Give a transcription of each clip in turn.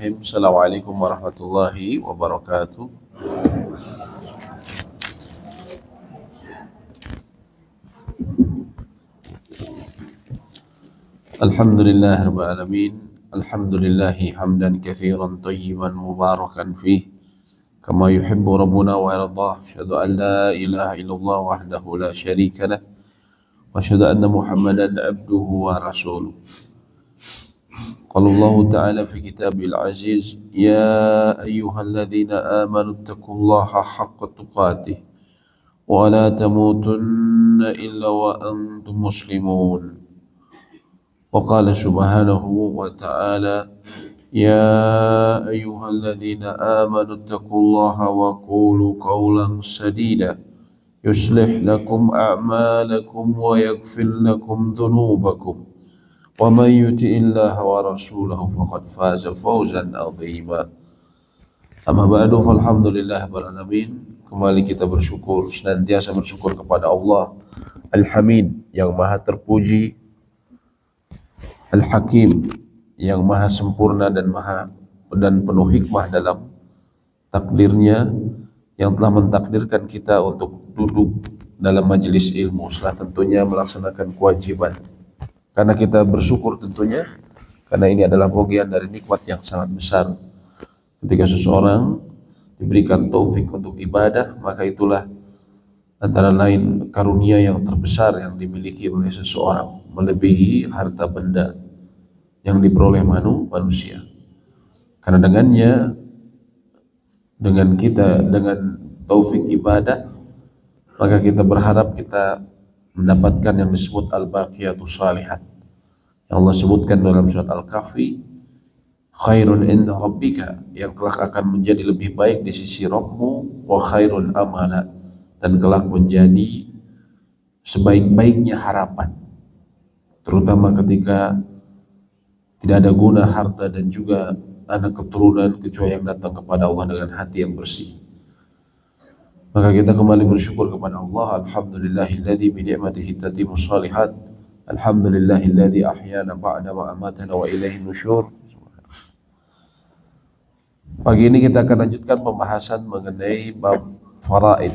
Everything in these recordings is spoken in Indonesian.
Bismillahirrahmanirrahim. Assalamualaikum warahmatullahi wabarakatuh. Alhamdulillahirabbil alamin. Alhamdulillahi hamdan katsiran tayyiban mubarakan fih kama yuhibbu rabbuna wa yardah. Asyhadu an la ilaha illallah wahdahu la syarika lah wa asyhadu anna Muhammadan abduhu wa rasuluh. قال الله تعالى في كتابه العزيز يا أيها الذين آمنوا اتقوا الله حق تقاته ولا تموتن إلا وأنتم مسلمون وقال سبحانه وتعالى يا أيها الذين آمنوا اتقوا الله وقولوا قولا سديدا يصلح لكم أعمالكم ويغفر لكم ذنوبكم وَمَنْ يُطِعِ اللَّهَ وَرَسُولَهُ فَقَدْ فَازَ فَوْزًا عَظِيمًا. Amma ba'du, falhamdulillahirabbil alamin. Kembali kita bersyukur, senantiasa bersyukur kepada Allah Al-Hamid yang maha terpuji, Al-Hakim yang maha sempurna dan penuh hikmah dalam takdirnya, yang telah mentakdirkan kita untuk duduk dalam majelis ilmu setelah tentunya melaksanakan kewajiban. Karena kita bersyukur tentunya, karena ini adalah bagian dari nikmat yang sangat besar. Ketika seseorang diberikan taufik untuk ibadah, maka itulah antara lain karunia yang terbesar yang dimiliki oleh seseorang, melebihi harta benda yang diperoleh manusia. Karena dengan taufik ibadah, maka kita berharap kita mendapatkan yang disebut al-baqiyatus shalihat yang Allah sebutkan dalam surat Al-Kahfi, khairun inda rabbika, yang kelak akan menjadi lebih baik di sisi Rabbmu, wa khairun amala, dan kelak menjadi sebaik-baiknya harapan, terutama ketika tidak ada guna harta dan juga anak keturunan kecuali yang datang kepada Allah dengan hati yang bersih. Maka kita kembali bersyukur kepada Allah. Alhamdulillahilladzi bi ni'matihi tatimmus shalihat. Alhamdulillahilladzi ahyana ba'da ma amatana wa ilaihi nusyur. Pagi ini kita akan lanjutkan pembahasan mengenai bab faraid,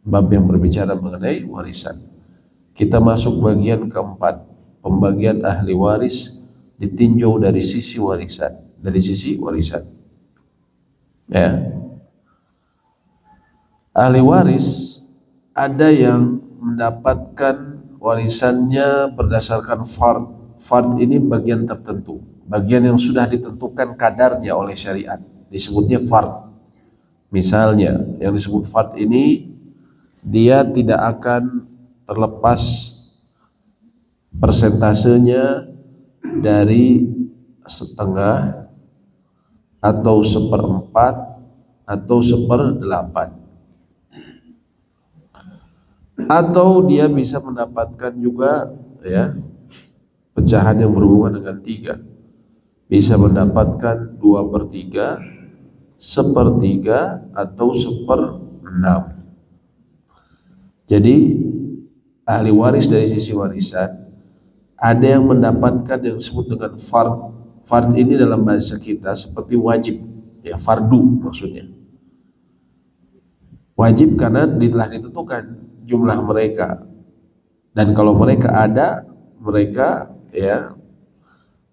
bab yang berbicara mengenai warisan. Kita masuk bagian keempat, pembagian ahli waris ditinjau dari sisi warisan, ya. Ahli waris ada yang mendapatkan warisannya berdasarkan fard. Fard ini bagian tertentu, bagian yang sudah ditentukan kadarnya oleh syariat, disebutnya fard. Misalnya yang disebut fard ini, dia tidak akan terlepas persentasenya dari setengah atau seperempat atau seperdelapan, atau dia bisa mendapatkan juga ya pecahan yang berhubungan dengan 3, bisa mendapatkan 2/3, 1/3 atau 1/6. Jadi ahli waris dari sisi warisan ada yang mendapatkan yang disebut dengan fard. Fard ini dalam bahasa kita seperti wajib, ya, fardu maksudnya. Wajib karena telah ditentukan jumlah mereka, dan kalau mereka ada, mereka ya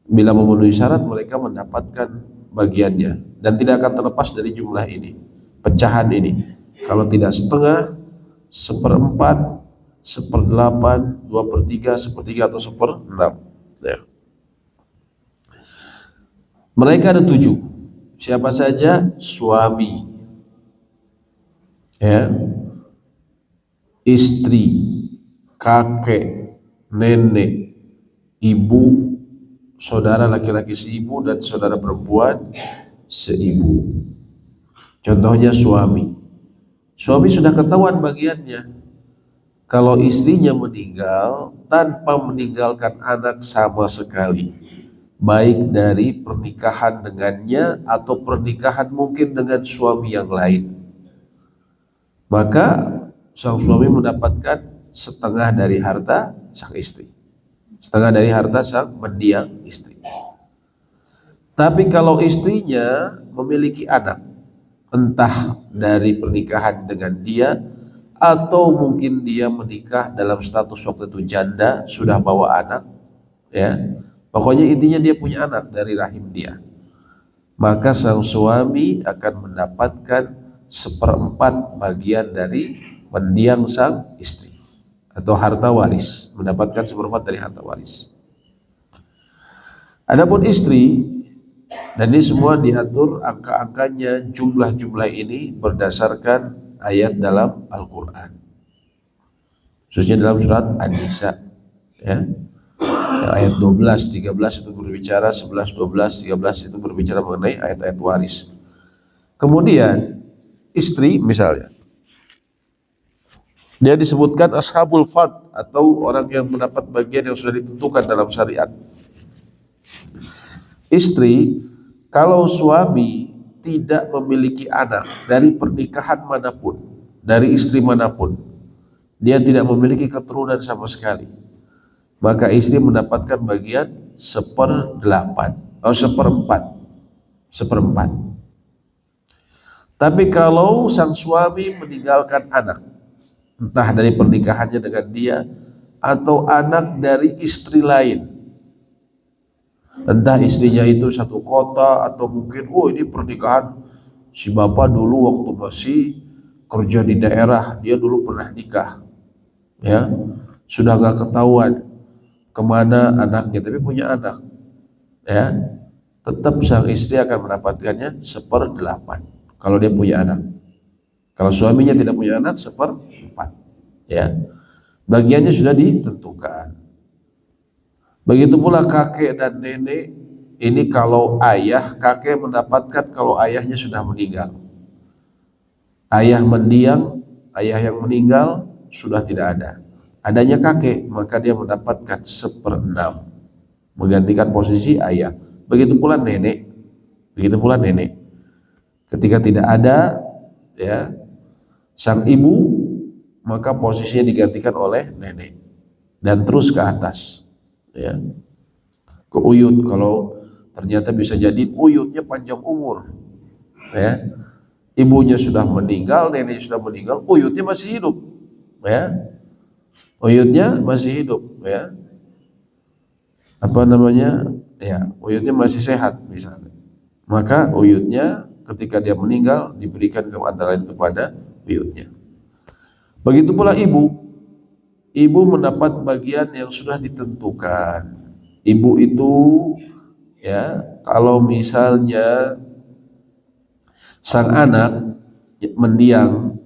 bila memenuhi syarat mereka mendapatkan bagiannya dan tidak akan terlepas dari jumlah ini, pecahan ini. Kalau tidak setengah, 1/4, 1/8, 2/3, 1/3 atau 1/6 ya. Mereka ada 7. Siapa saja? Suami, ya, istri, kakek, nenek, ibu, saudara laki-laki seibu dan saudara perempuan seibu. Contohnya suami. Suami sudah ketahuan bagiannya. Kalau istrinya meninggal tanpa meninggalkan anak sama sekali, baik dari pernikahan dengannya atau pernikahan mungkin dengan suami yang lain, maka sang suami mendapatkan setengah dari harta sang istri, setengah dari harta sang mendiang istri. Tapi kalau istrinya memiliki anak, entah dari pernikahan dengan dia atau mungkin dia menikah dalam status waktu itu janda, sudah bawa anak, ya. Pokoknya intinya dia punya anak dari rahim dia. Maka sang suami akan mendapatkan seperempat bagian dari mendiang sang istri atau harta waris, mendapatkan seperempat dari harta waris. Adapun istri, dan ini semua diatur angka-angkanya, jumlah-jumlah ini berdasarkan ayat dalam Al-Quran, khususnya dalam surat An-Nisa, ya. Yang ayat 12, 13 itu berbicara, 11, 12, 13 itu berbicara mengenai ayat-ayat waris. Kemudian istri misalnya, dia disebutkan ashabul fard atau orang yang mendapat bagian yang sudah ditentukan dalam syariat. Istri, kalau suami tidak memiliki anak dari pernikahan manapun, dari istri manapun, dia tidak memiliki keturunan sama sekali, maka istri mendapatkan bagian seperempat. Tapi kalau sang suami meninggalkan anak, entah dari pernikahannya dengan dia atau anak dari istri lain, entah istrinya itu satu kota atau mungkin ini pernikahan si bapak dulu waktu masih kerja di daerah, dia dulu pernah nikah, ya, sudah gak ketahuan kemana anaknya, tapi punya anak, ya, tetap sang istri akan mendapatkannya 1/8 kalau dia punya anak. Kalau suaminya tidak punya anak, 1/4, ya, bagiannya sudah ditentukan. Begitu pula kakek dan nenek, ini kalau ayah, kakek mendapatkan kalau ayahnya sudah meninggal. Ayah mendiang, ayah yang meninggal sudah tidak ada, adanya kakek, maka dia mendapatkan 1/6, menggantikan posisi ayah. Begitu pula nenek, ketika tidak ada, ya, sang ibu, maka posisinya digantikan oleh nenek dan terus ke atas, ya, ke uyut. Kalau ternyata bisa jadi uyutnya panjang umur, ya, ibunya sudah meninggal, neneknya sudah meninggal, uyutnya masih hidup, ya, ya, apa namanya, ya, uyutnya masih sehat misalnya, maka uyutnya ketika dia meninggal diberikan antara lain kepada uyutnya. Begitu pula ibu mendapat bagian yang sudah ditentukan. Ibu itu, ya, kalau misalnya sang anak mendiang,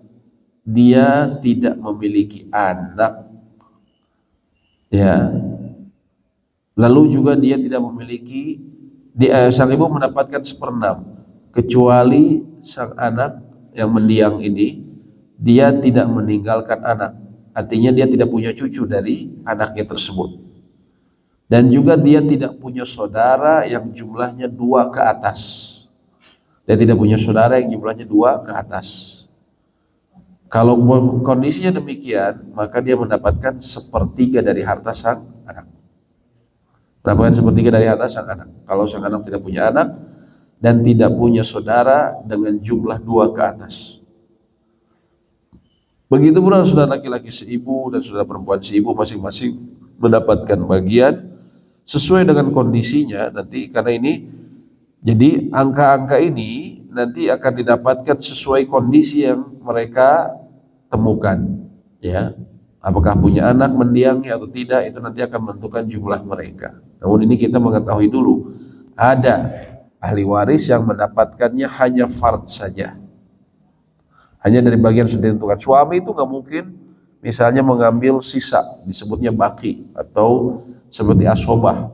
dia tidak memiliki anak, ya, lalu juga dia tidak memiliki, sang ibu mendapatkan 1/6, kecuali sang anak yang mendiang ini dia tidak meninggalkan anak, artinya dia tidak punya cucu dari anaknya tersebut, dan juga dia tidak punya saudara yang jumlahnya 2 ke atas. Dia tidak punya saudara yang jumlahnya 2 ke atas. Kalau kondisinya demikian, maka dia mendapatkan 1/3 dari harta sang anak. Mendapatkan 1/3 dari harta sang anak. Kalau sang anak tidak punya anak dan tidak punya saudara dengan jumlah 2 ke atas. Begitu pula saudara laki-laki seibu dan saudara perempuan seibu, masing-masing mendapatkan bagian sesuai dengan kondisinya nanti, karena ini jadi angka-angka ini nanti akan didapatkan sesuai kondisi yang mereka temukan, ya. Apakah punya anak mendiangnya atau tidak, itu nanti akan menentukan jumlah mereka. Namun ini kita mengetahui dulu, ada ahli waris yang mendapatkannya hanya fard saja, hanya dari bagian sudah ditentukan. Suami itu nggak mungkin misalnya mengambil sisa, disebutnya baki atau seperti asobah.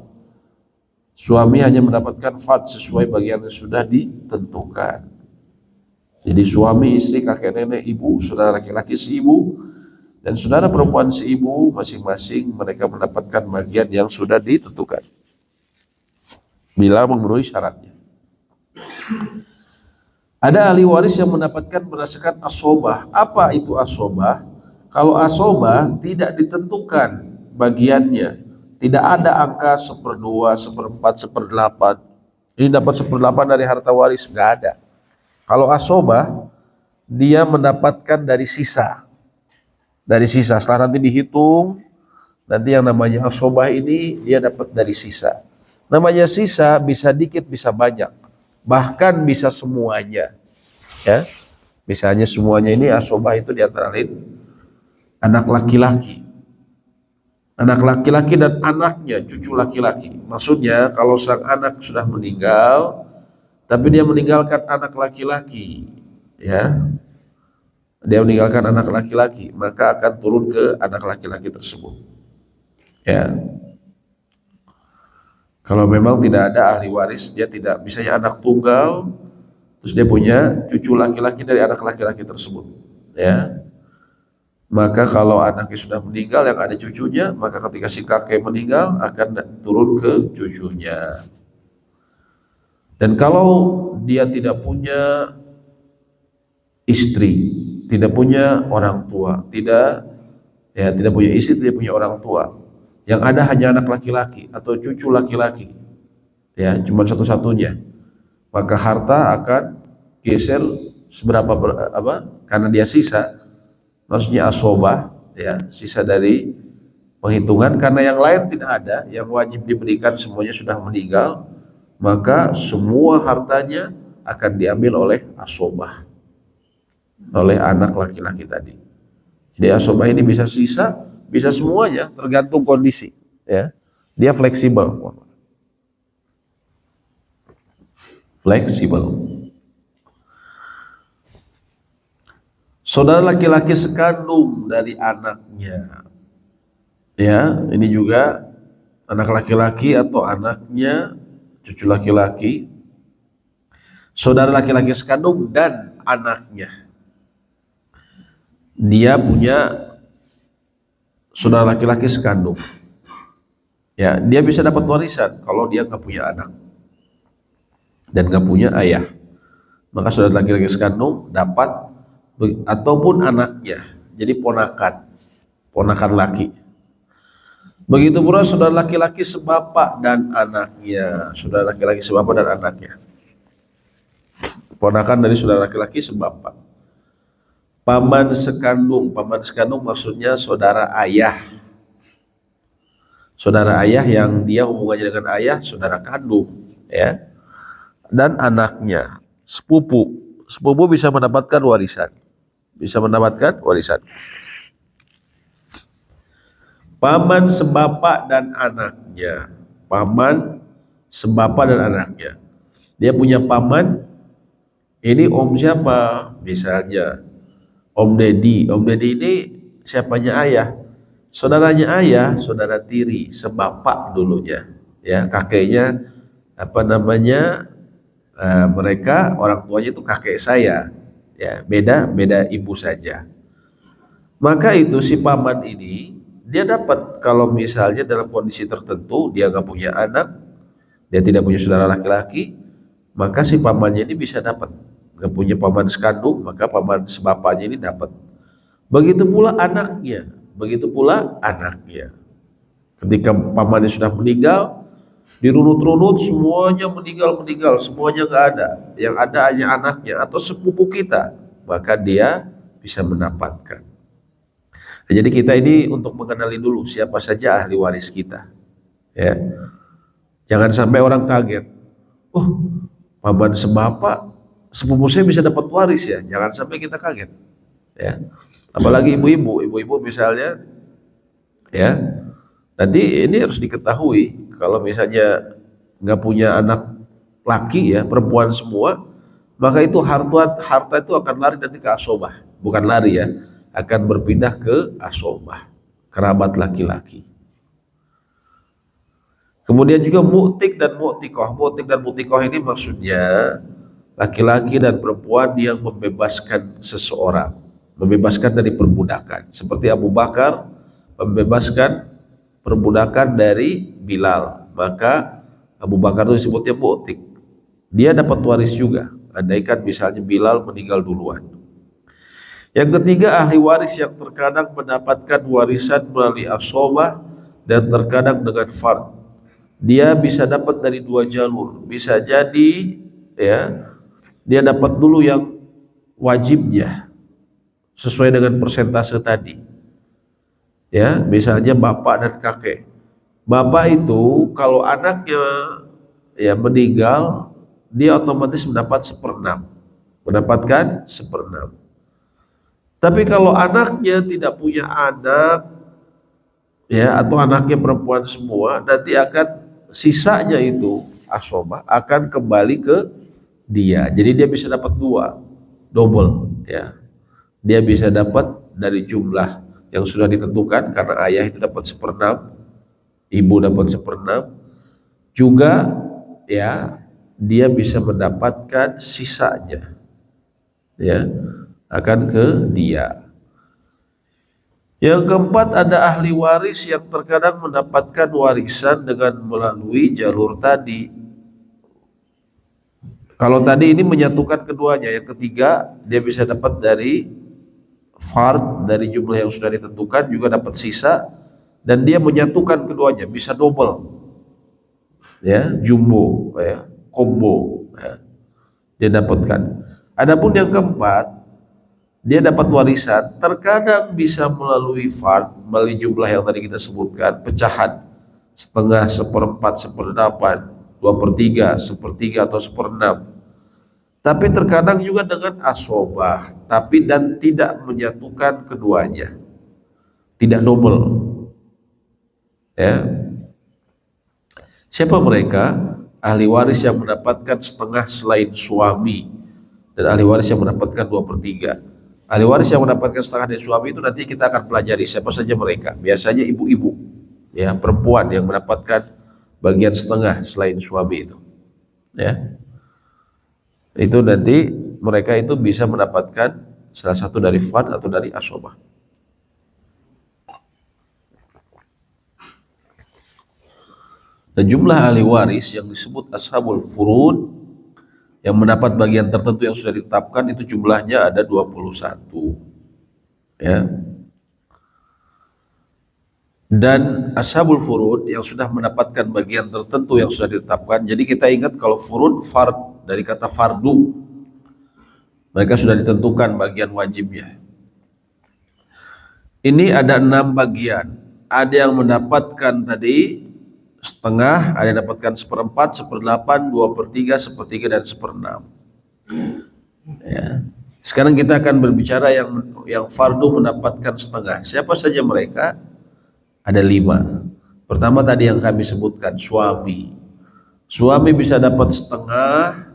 Suami hanya mendapatkan fard sesuai bagian yang sudah ditentukan. Jadi suami, istri, kakek, nenek, ibu, saudara laki-laki seibu dan saudara perempuan seibu, masing-masing mereka mendapatkan bagian yang sudah ditentukan bila memenuhi syaratnya. Ada ahli waris yang mendapatkan berdasarkan asobah. Apa itu asobah? Kalau asobah tidak ditentukan bagiannya, tidak ada angka 1/2, 1/4, 1/8, Ini dapat 1/8 dari harta waris, nggak ada. Kalau asobah, dia mendapatkan dari sisa. Dari sisa, setelah nanti dihitung, nanti yang namanya asobah ini dia dapat dari sisa. Namanya sisa bisa dikit, bisa banyak. Bahkan bisa semuanya. Ya, misalnya semuanya ini asobah itu di antara lain anak laki-laki. Anak laki-laki dan anaknya, cucu laki-laki. Maksudnya kalau sang anak sudah meninggal, tapi dia meninggalkan anak laki-laki, ya, dia meninggalkan anak laki-laki, maka akan turun ke anak laki-laki tersebut. Ya, kalau memang tidak ada ahli waris, dia tidak, misalnya anak tunggal, terus dia punya cucu laki-laki dari anak laki-laki tersebut, ya. Maka kalau anaknya sudah meninggal yang ada cucunya, maka ketika si kakek meninggal akan turun ke cucunya. Dan kalau dia tidak punya istri, tidak punya orang tua, tidak punya istri, tidak punya orang tua, yang ada hanya anak laki-laki atau cucu laki-laki, ya, cuma satu-satunya, maka harta akan geser seberapa karena dia sisa, maksudnya asobah, ya, sisa dari penghitungan, karena yang lain tidak ada, yang wajib diberikan semuanya sudah meninggal, maka semua hartanya akan diambil oleh asobah, oleh anak laki-laki tadi. Jadi asobah ini bisa sisa, bisa semuanya, tergantung kondisi, ya. Dia fleksibel. Fleksibel. Saudara laki-laki sekandung dari anaknya, ya, ini juga anak laki-laki atau anaknya, cucu laki-laki, saudara laki-laki sekandung dan anaknya. Dia punya saudara laki-laki sekandung, ya, dia bisa dapat warisan kalau dia nggak punya anak dan nggak punya ayah, maka saudara laki-laki sekandung dapat, ataupun anaknya, jadi ponakan laki. Begitu pula saudara laki-laki sebapak dan anaknya, saudara laki-laki sebapak dan anaknya, ponakan dari saudara laki-laki sebapak. Paman sekandung maksudnya saudara ayah yang dia hubungannya dengan ayah, saudara kandung, ya, dan anaknya. Sepupu bisa mendapatkan warisan, paman sebapak dan anaknya, dia punya paman, ini om siapa, misalnya Om Deddy ini siapanya ayah, saudaranya ayah, saudara tiri, sebapak dulunya, ya, kakeknya mereka orang tuanya itu kakek saya, ya, beda ibu saja. Maka itu si paman ini dia dapat, kalau misalnya dalam kondisi tertentu dia nggak punya anak, dia tidak punya saudara laki-laki, maka si pamannya ini bisa dapat. Nggak punya paman sekandung, maka paman sebapaknya ini dapat. Begitu pula anaknya. Ketika pamannya sudah meninggal, dirunut-runut semuanya meninggal, semuanya nggak ada. Yang ada hanya anaknya atau sepupu kita, maka dia bisa mendapatkan. Nah, jadi kita ini untuk mengenali dulu siapa saja ahli waris kita, ya. Jangan sampai orang kaget, oh, paman sebapak, sepupu saya bisa dapat waris ya. Jangan sampai kita kaget, ya. Apalagi ibu-ibu misalnya, ya. Nanti ini harus diketahui, kalau misalnya nggak punya anak laki, ya, perempuan semua, maka itu harta itu akan lari nanti ke asobah, bukan lari, ya, akan berpindah ke asobah, kerabat laki-laki. Kemudian juga mu'tik dan mu'tikoh ini maksudnya laki-laki dan perempuan yang membebaskan seseorang, membebaskan dari perbudakan, seperti Abu Bakar membebaskan perbudakan dari Bilal, maka Abu Bakar itu disebutnya mu'tik. Dia dapat waris juga, andaikan misalnya Bilal meninggal duluan. Yang ketiga, ahli waris yang terkadang mendapatkan warisan melalui asobah dan terkadang dengan fard. dia bisa dapat dari dua jalur. Bisa jadi ya, dia dapat dulu yang wajibnya sesuai dengan persentase tadi. Ya, misalnya bapak dan kakek. Bapak itu kalau anaknya ya meninggal, dia otomatis mendapat seperenam, mendapatkan seperenam. Tapi kalau anaknya tidak punya anak, ya atau anaknya perempuan semua, nanti akan sisanya itu asobah akan kembali ke dia. Jadi dia bisa dapat dua, double, ya. Dia bisa dapat dari jumlah yang sudah ditentukan karena ayah itu dapat seperenam, ibu dapat seperenam, juga ya dia bisa mendapatkan sisanya, ya akan ke dia. Yang keempat, ada ahli waris yang terkadang mendapatkan warisan dengan melalui jalur tadi. Kalau tadi ini menyatukan keduanya, yang ketiga dia bisa dapat dari fard, dari jumlah yang sudah ditentukan, juga dapat sisa, dan dia menyatukan keduanya, bisa double, ya, jumbo, ya, combo, ya, dia dapatkan. Adapun yang keempat, dia dapat warisan, terkadang bisa melalui fard, melalui jumlah yang tadi kita sebutkan, pecahan, setengah, seperempat, seperdelapan, dua per tiga, sepertiga atau seperenam. Tapi terkadang juga dengan asobah, tapi dan tidak menyatukan keduanya, tidak double. Ya, siapa mereka? Ahli waris yang mendapatkan setengah selain suami, dan ahli waris yang mendapatkan dua per tiga. Ahli waris yang mendapatkan setengah dari suami itu nanti kita akan pelajari siapa saja mereka. Biasanya ibu-ibu, ya, perempuan yang mendapatkan bagian setengah selain suami itu, ya. Itu nanti mereka itu bisa mendapatkan salah satu dari fard atau dari asobah. Dan jumlah ahli waris yang disebut ashabul furud yang mendapat bagian tertentu yang sudah ditetapkan itu jumlahnya ada 21, ya. Dan ashabul furud yang sudah mendapatkan bagian tertentu yang sudah ditetapkan. Jadi kita ingat kalau furud, fard, dari kata fardu, mereka sudah ditentukan bagian wajibnya. Ini ada 6 bagian. Ada yang mendapatkan tadi setengah, ada yang dapatkan seperempat, seperdelapan, dua per tiga, sepertiga, dan seperenam. Ya. Sekarang kita akan berbicara yang fardu mendapatkan setengah. Siapa saja mereka? Ada 5. Pertama tadi yang kami sebutkan, suami. Suami bisa dapat setengah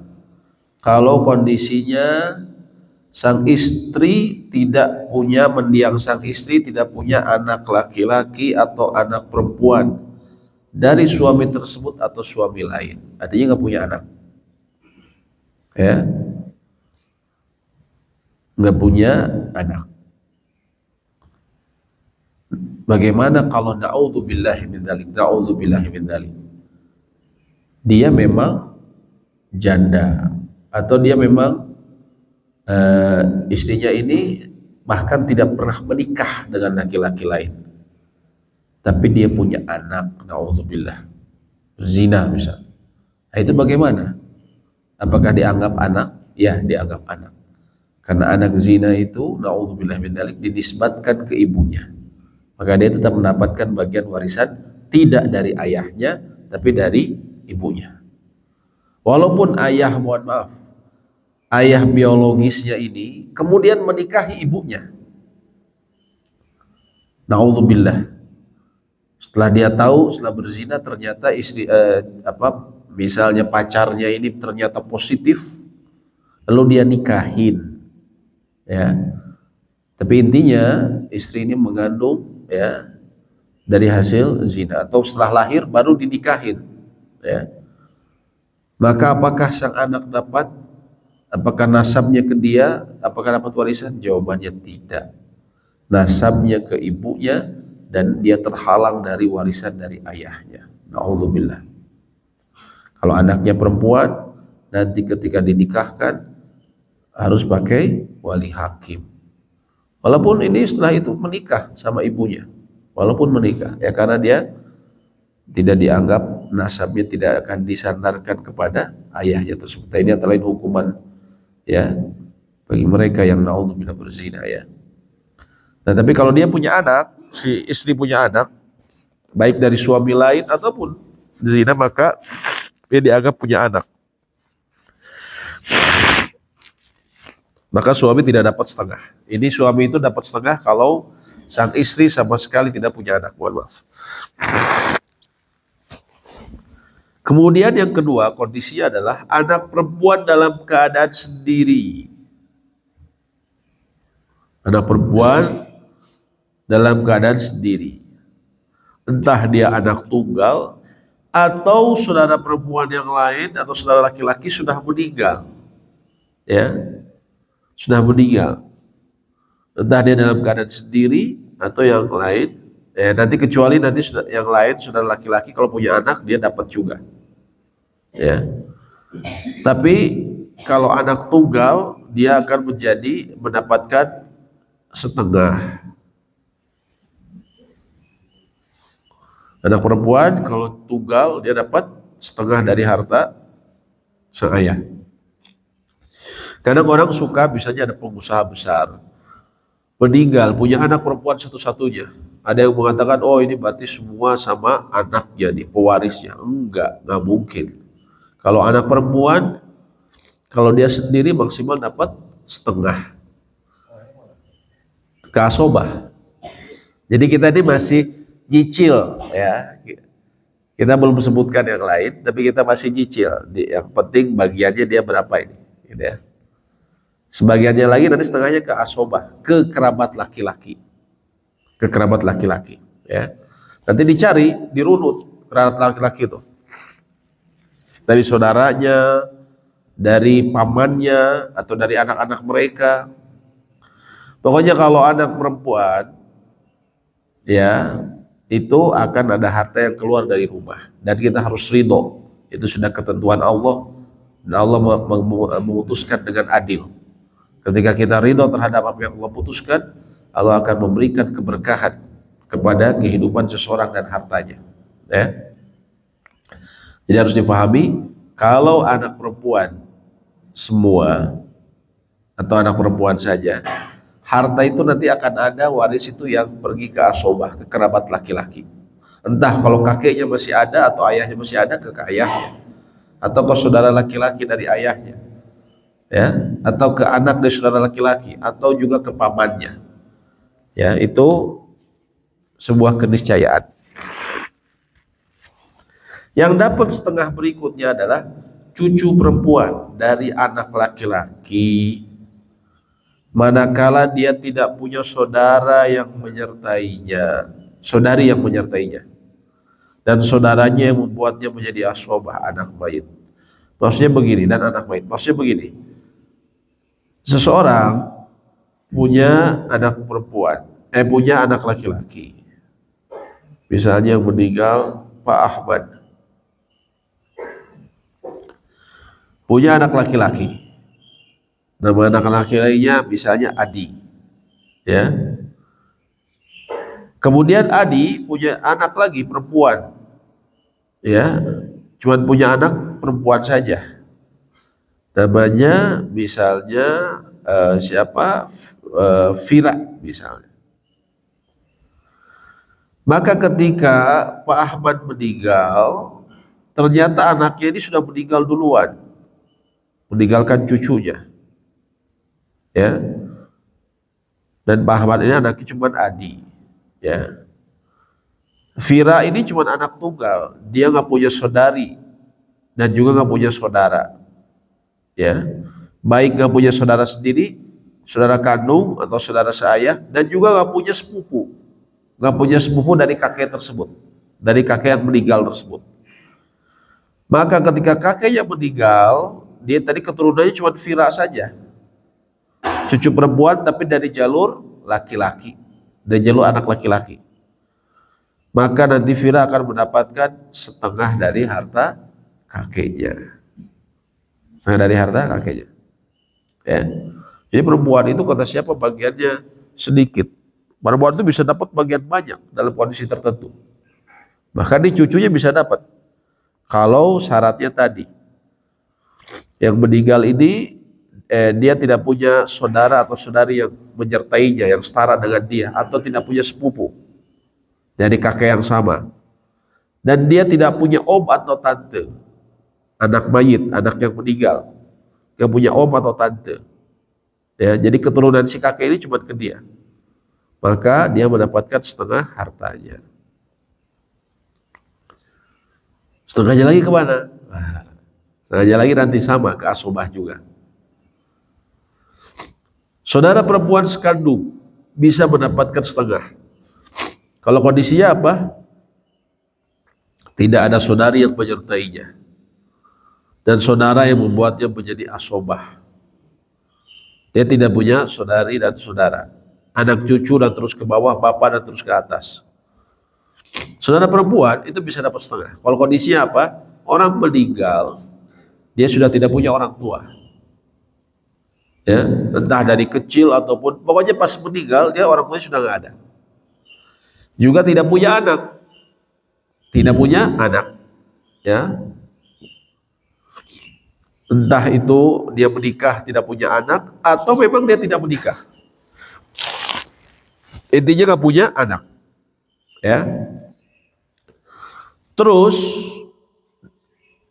kalau kondisinya sang istri tidak punya, mendiang sang istri tidak punya anak laki-laki atau anak perempuan dari suami tersebut atau suami lain. Artinya nggak punya anak, ya, nggak punya anak. Bagaimana kalau na'udzubillahi min dzalik, na'udzubillahi min dzalik, dia memang janda atau dia memang istrinya ini bahkan tidak pernah menikah dengan laki-laki lain, tapi dia punya anak, na'udzubillah, zina misalnya. Nah, itu bagaimana? Apakah dianggap anak? Ya, dianggap anak. Karena anak zina itu, na'udzubillah min dzalik, dinisbatkan ke ibunya. Maka dia tetap mendapatkan bagian warisan tidak dari ayahnya, tapi dari ibunya. Walaupun ayah, mohon maaf, ayah biologisnya ini kemudian menikahi ibunya. Na'udzubillah. Setelah dia tahu, setelah berzina ternyata istri misalnya pacarnya ini ternyata positif, lalu dia nikahin, ya. Tapi intinya istri ini mengandung, ya, dari hasil zina atau setelah lahir baru dinikahin, ya. Maka apakah sang anak dapat, apakah nasabnya ke dia, apakah dapat warisan? Jawabannya tidak. Nasabnya ke ibunya dan dia terhalang dari warisan dari ayahnya. Na'udzubillah. Kalau anaknya perempuan, nanti ketika dinikahkan harus pakai wali hakim. Walaupun ini setelah itu menikah sama ibunya, walaupun menikah, ya, karena dia tidak dianggap nasabnya tidak akan disandarkan kepada ayahnya tersebut. Nah, ini antara lain hukuman ya bagi mereka yang naudzubillah berzina ya. Nah, tapi kalau dia punya anak, si istri punya anak, baik dari suami lain ataupun zina, maka dia dianggap punya anak. Maka suami tidak dapat setengah. Ini suami itu dapat setengah kalau sang istri sama sekali tidak punya anak. Mohon maaf. Kemudian yang kedua kondisinya adalah anak perempuan dalam keadaan sendiri. Anak perempuan dalam keadaan sendiri. Entah dia anak tunggal atau saudara perempuan yang lain atau saudara laki-laki sudah meninggal. Ya. Sudah meninggal. Entah dia dalam keadaan sendiri atau yang lain. Nanti kecuali nanti yang lain saudara laki-laki kalau punya anak dia dapat juga. Ya. Tapi kalau anak tunggal dia akan mendapatkan setengah. Anak perempuan kalau tunggal dia dapat setengah dari harta sang ayah. Kadang orang suka, misalnya ada pengusaha besar meninggal punya anak perempuan satu-satunya. Ada yang mengatakan, oh ini berarti semua sama anaknya nih, pewarisnya. Enggak mungkin. Kalau anak perempuan, kalau dia sendiri maksimal dapat setengah. Kasobah. Jadi kita ini masih nyicil ya. Kita belum sebutkan yang lain, tapi kita masih nyicil. Yang penting bagiannya dia berapa ini, gitu ya. Sebagiannya lagi nanti setengahnya ke asobah, ke kerabat laki-laki. Ke kerabat laki-laki, ya. Nanti dicari, dirunut kerabat laki-laki itu. Dari saudaranya, dari pamannya, atau dari anak-anak mereka. Pokoknya kalau anak perempuan, ya, itu akan ada harta yang keluar dari rumah. Dan kita harus ridho. Itu sudah ketentuan Allah. Dan Allah memutuskan dengan adil. Ketika kita ridho terhadap apa yang Allah putuskan, Allah akan memberikan keberkahan kepada kehidupan seseorang dan hartanya. Ya. Jadi harus difahami, kalau anak perempuan semua atau anak perempuan saja, harta itu nanti akan ada waris itu yang pergi ke asobah, ke kerabat laki-laki. Entah kalau kakeknya masih ada atau ayahnya masih ada, ke ayahnya, atau ke saudara laki-laki dari ayahnya, ya, atau ke anak dari saudara laki-laki, atau juga ke pamannya. Ya, itu sebuah keniscayaan. Yang dapat setengah berikutnya adalah cucu perempuan dari anak laki-laki, manakala dia tidak punya saudara yang menyertainya, saudari yang menyertainya, dan saudaranya yang membuatnya menjadi asobah, anak mayit. Maksudnya begini, dan anak mayit. Maksudnya begini, seseorang punya anak perempuan, punya anak laki-laki. Misalnya yang meninggal Pak Ahmad, punya anak laki-laki. Nama anak laki-lakinya misalnya Adi, ya. Kemudian Adi punya anak lagi perempuan, ya. Cuman punya anak perempuan saja. Namanya misalnya Vira misalnya. Maka ketika Pak Ahmad meninggal, ternyata anaknya ini sudah meninggal duluan, meninggalkan cucunya, ya. Dan Pak Ahmad ini anaknya cuma Adi, ya. Vira ini cuma anak tunggal, dia nggak punya saudari dan juga nggak punya saudara, ya. Baik nggak punya saudara sendiri, saudara kandung atau saudara seayah, dan juga nggak punya sepupu, dari kakek tersebut, dari kakek yang meninggal tersebut. Maka ketika kakeknya meninggal, dia tadi keturunannya cuma Vira saja, cucu perempuan tapi dari jalur laki-laki, dari jalur anak laki-laki. Maka nanti Vira akan mendapatkan setengah dari harta kakeknya. Setengah dari harta kakeknya. Ya. Jadi perempuan itu kata siapa bagiannya sedikit. Perempuan itu bisa dapat bagian banyak dalam kondisi tertentu. Bahkan di cucunya bisa dapat. Kalau syaratnya tadi, yang meninggal ini dia tidak punya saudara atau saudari yang menyertainya, yang setara dengan dia, atau tidak punya sepupu dari kakek yang sama, dan dia tidak punya om atau tante, anak mayit, anak yang meninggal, yang punya om atau tante. Ya, jadi keturunan si kakek ini cuma ke dia, maka dia mendapatkan setengah hartanya. Setengahnya lagi kemana? Nah, setengahnya lagi nanti sama ke asobah juga. Saudara perempuan sekandung bisa mendapatkan setengah. Kalau kondisinya apa? Tidak ada saudari yang menyertainya, dan saudara yang membuatnya menjadi asobah. Dia tidak punya saudari dan saudara, anak cucu dan terus ke bawah, bapak dan terus ke atas. Saudara perempuan itu bisa dapat setengah. Kalau kondisinya apa? Orang meninggal, dia sudah tidak punya orang tua. Ya, entah dari kecil ataupun pokoknya pas meninggal dia orang tuanya sudah nggak ada. Juga tidak punya anak, ya. Entah itu dia menikah tidak punya anak atau memang dia tidak menikah. Intinya nggak punya anak, ya. Terus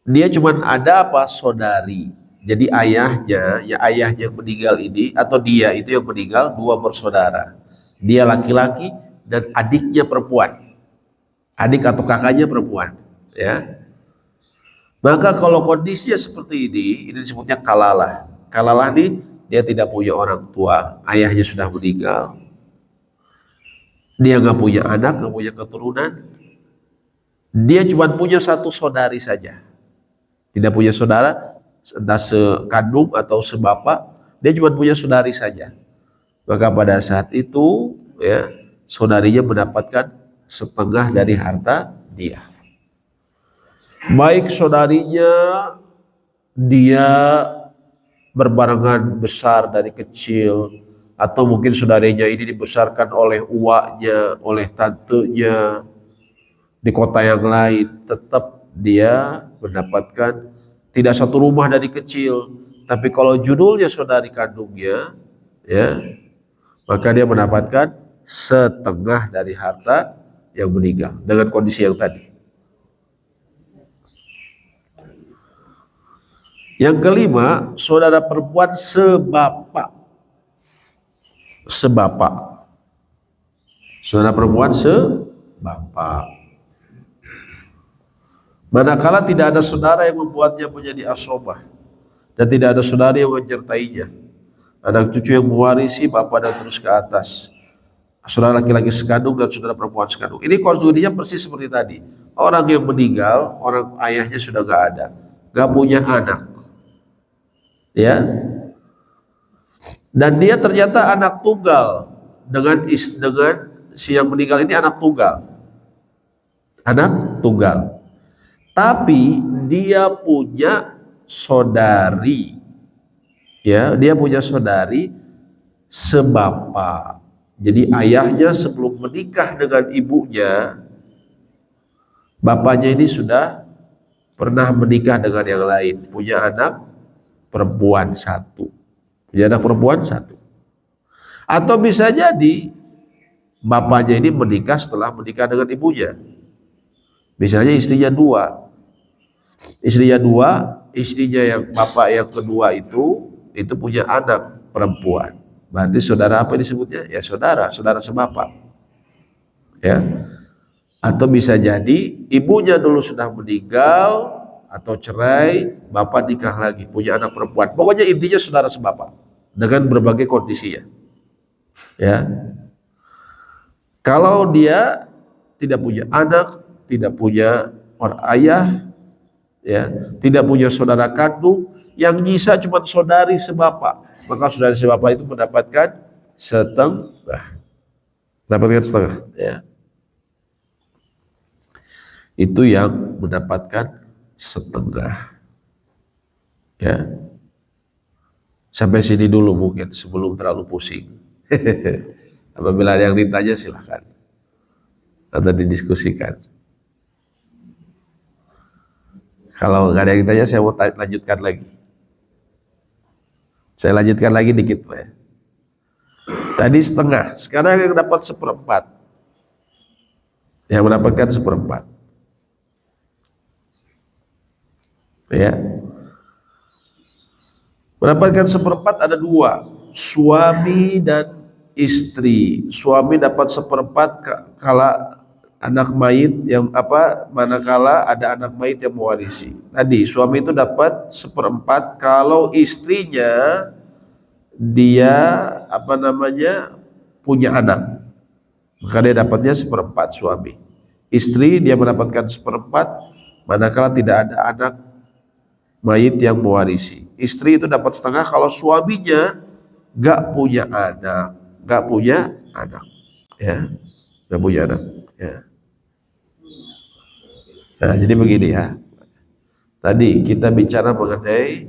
dia cuma ada apa? Saudari. Jadi ayahnya, ya ayahnya yang meninggal ini atau dia itu yang meninggal dua bersaudara. Dia laki-laki dan adiknya perempuan. Adik atau kakaknya perempuan, ya. Maka kalau kondisinya seperti ini disebutnya kalalah. Kalalah ini dia tidak punya orang tua, ayahnya sudah meninggal. Dia nggak punya anak, nggak punya keturunan. Dia cuma punya satu saudari saja. Tidak punya saudara, entah sekandung atau sebapak, dia cuma punya saudari saja. Maka pada saat itu, ya, saudarinya mendapatkan setengah dari harta dia. Baik saudarinya dia berbarengan besar dari kecil, atau mungkin saudarinya ini dibesarkan oleh uaknya, oleh tantenya di kota yang lain, tetap dia mendapatkan tidak satu rumah dari kecil. Tapi kalau judulnya saudari kandungnya, ya, maka dia mendapatkan setengah dari harta yang meninggal dengan kondisi yang tadi. Yang kelima, saudara perempuan sebapak. Sebapak. Saudara perempuan sebapak. Manakala tidak ada saudara yang membuatnya menjadi asobah, dan tidak ada saudara yang menyertainya, anak cucu yang mewarisi bapak dan terus ke atas, saudara laki-laki sekandung dan saudara perempuan sekandung. Ini kondisinya persis seperti tadi. Orang yang meninggal, orang ayahnya sudah gak ada, gak punya anak, ya, dan dia ternyata anak tunggal dengan si yang meninggal ini anak tunggal. Tapi dia punya saudari, ya, dia punya saudari sebapak. Jadi ayahnya sebelum menikah dengan ibunya, bapaknya ini sudah pernah menikah dengan yang lain, punya anak perempuan satu. Atau bisa jadi bapaknya ini menikah setelah menikah dengan ibunya. Misalnya istrinya dua, istrinya yang bapak yang kedua itu punya anak perempuan. Berarti saudara apa disebutnya? Ya saudara sebapak. Ya. Atau bisa jadi ibunya dulu sudah meninggal atau cerai, bapak nikah lagi, punya anak perempuan. Pokoknya intinya saudara sebapak dengan berbagai kondisinya. Ya. Kalau dia tidak punya anak, tidak punya orang ayah, ya, tidak punya saudara kandung, yang nyisa cuma saudari sebapak, maka saudari sebapak itu mendapatkan setengah. Ya. Itu yang mendapatkan setengah. Ya. Sampai sini dulu mungkin sebelum terlalu pusing. Apabila ada yang ditanya silahkan atau didiskusikan. Kalau nggak ada yang tanya, saya mau lanjutkan lagi. Saya lanjutkan lagi dikit, Pak ya. Tadi setengah, sekarang yang dapat seperempat. Yang mendapatkan seperempat. Ya. Mendapatkan seperempat ada dua, suami dan istri. Suami dapat seperempat kala anak mayit yang manakala ada anak mayit yang mewarisi. Tadi suami itu dapat seperempat kalau istrinya dia punya anak, maka dia dapatnya seperempat suami. Istri dia mendapatkan seperempat manakala tidak ada anak mayit yang mewarisi. Istri itu dapat setengah kalau suaminya gak punya anak, ya, gak punya anak, ya. Nah, jadi begini ya. Tadi kita bicara mengenai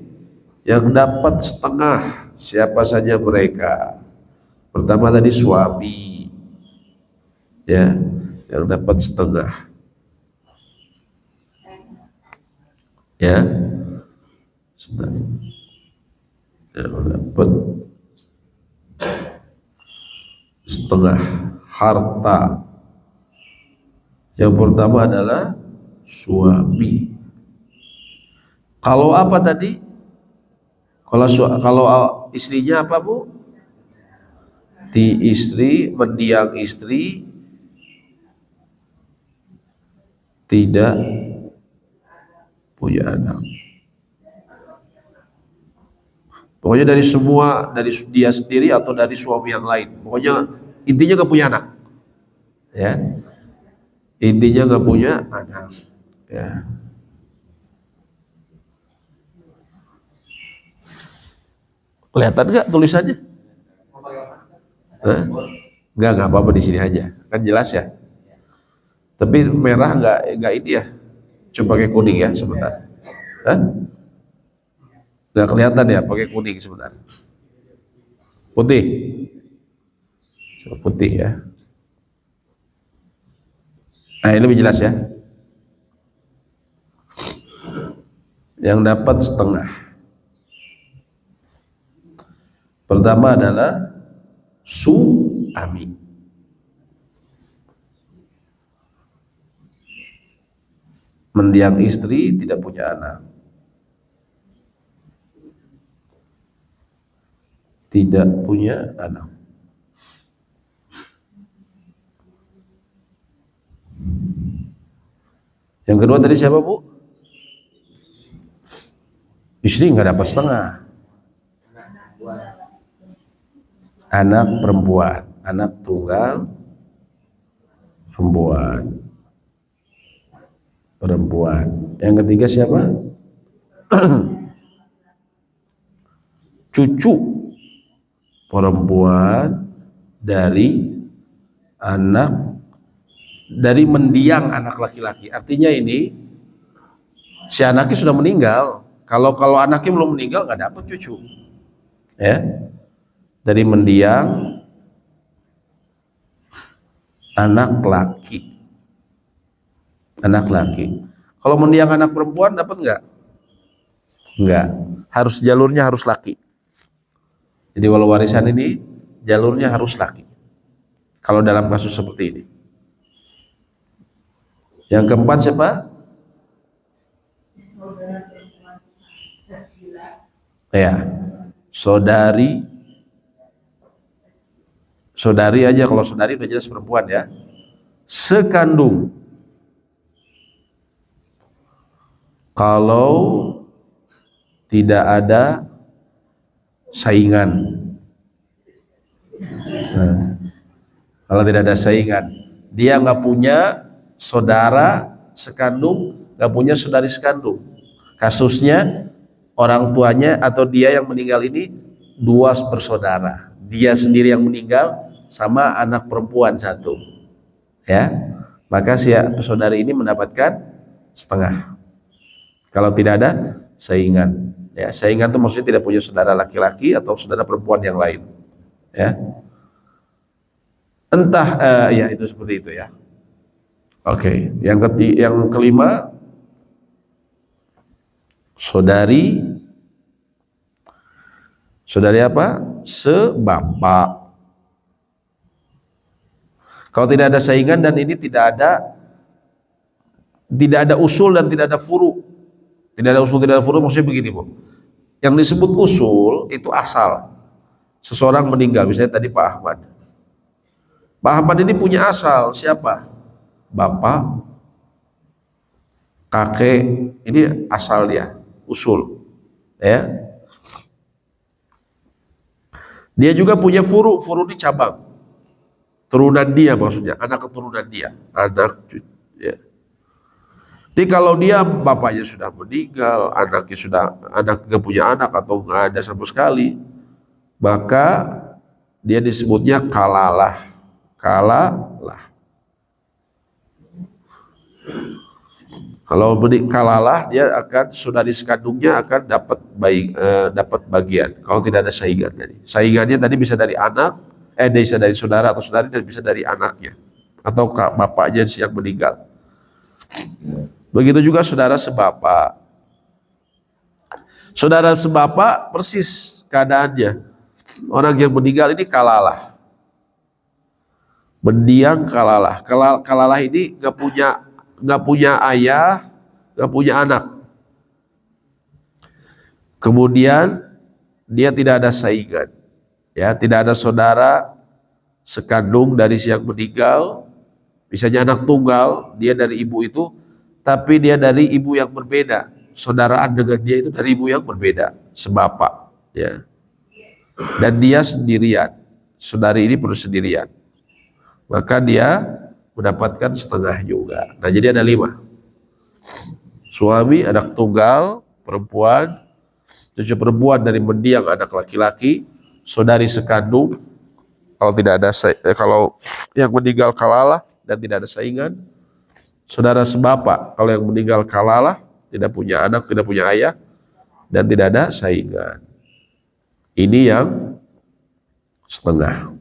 yang dapat setengah, siapa saja mereka. Pertama tadi suami, ya, yang dapat setengah, ya. Sebentar. Yang dapat setengah harta. Yang pertama adalah suami. Kalau apa tadi? Kalau istrinya apa, Bu? Mendiang istri tidak punya anak. Pokoknya dari dia sendiri atau dari suami yang lain. Pokoknya intinya gak punya anak. Ya. Intinya gak punya anak. Ya. Kelihatan gak tulisannya? Enggak apa-apa di sini aja. Kan jelas ya. Tapi merah enggak ini ya. Coba pakai kuning ya sebentar. Hah? Nggak kelihatan ya, pakai kuning sebentar. Putih. Coba putih ya. Nah, ini lebih jelas ya. Yang dapat setengah. Pertama adalah suami. Mendiang istri tidak punya anak. Tidak punya anak. Yang kedua tadi siapa, Bu? Istri nggak dapat setengah. Anak perempuan, anak tunggal perempuan. Yang ketiga siapa? Cucu perempuan dari mendiang anak laki-laki. Artinya ini si anaknya sudah meninggal. Kalau anaknya belum meninggal nggak dapat cucu. Ya. Dari mendiang anak laki. Kalau mendiang anak perempuan dapat nggak? Nggak. Jalurnya harus laki. Jadi walau warisan ini jalurnya harus laki. Kalau dalam kasus seperti ini. Yang keempat siapa? Ya, saudari aja, kalau saudari udah jelas perempuan ya. Sekandung. Kalau tidak ada saingan. Nah, kalau tidak ada saingan, dia nggak punya saudara sekandung, nggak punya saudari sekandung. Kasusnya orang tuanya atau dia yang meninggal ini dua bersaudara. Dia sendiri yang meninggal sama anak perempuan satu. Ya, maka si saudari ini mendapatkan setengah. Kalau tidak ada saingan, ya saingan itu maksudnya tidak punya saudara laki-laki atau saudara perempuan yang lain. Ya, entah ya itu seperti itu ya. Oke, yang kelima saudari, saudari apa? Sebapak. Kalau tidak ada saingan dan ini tidak ada usul dan tidak ada furu. Tidak ada usul, tidak ada furu, maksudnya begini, Bu. Yang disebut usul itu asal. Seseorang meninggal, misalnya tadi Pak Ahmad. Pak Ahmad ini punya asal, siapa? Bapak, kakek, ini asal dia, usul. Ya. Dia juga punya furu, furu ini cabang. Turunan dia maksudnya, anak keturunan dia, anak ya. Jadi kalau dia bapaknya sudah meninggal, anaknya punya anak atau nggak ada sama sekali, maka dia disebutnya kalalah. Kalalah. Kalau kalalah, dia akan saudari sekandungnya akan dapat bagian. Kalau tidak ada saingan tadi. Saingannya tadi bisa dari anak, bisa dari saudara atau saudari, dan bisa dari anaknya atau bapaknya yang meninggal. Begitu juga saudara sebapak. Saudara sebapak persis keadaannya. Orang yang meninggal ini kalalah. Mendiang kalalah. Kalalah ini nggak punya ayah, nggak punya anak. Kemudian dia tidak ada saingan. Ya, tidak ada saudara sekandung dari si yang meninggal. Misalnya anak tunggal, dia dari ibu itu, tapi dia dari ibu yang berbeda. Saudaraan dengan dia itu dari ibu yang berbeda, sebapak. Ya. Dan dia sendirian. Saudari ini perlu sendirian. Maka dia mendapatkan setengah juga. Nah, jadi ada 5. Suami, anak tunggal, perempuan, cucu perempuan dari mendiang anak laki-laki, saudari sekandung, kalau yang meninggal kalalah dan tidak ada saingan, saudara sebapak, kalau yang meninggal kalalah, tidak punya anak, tidak punya ayah, dan tidak ada saingan. Ini yang setengah.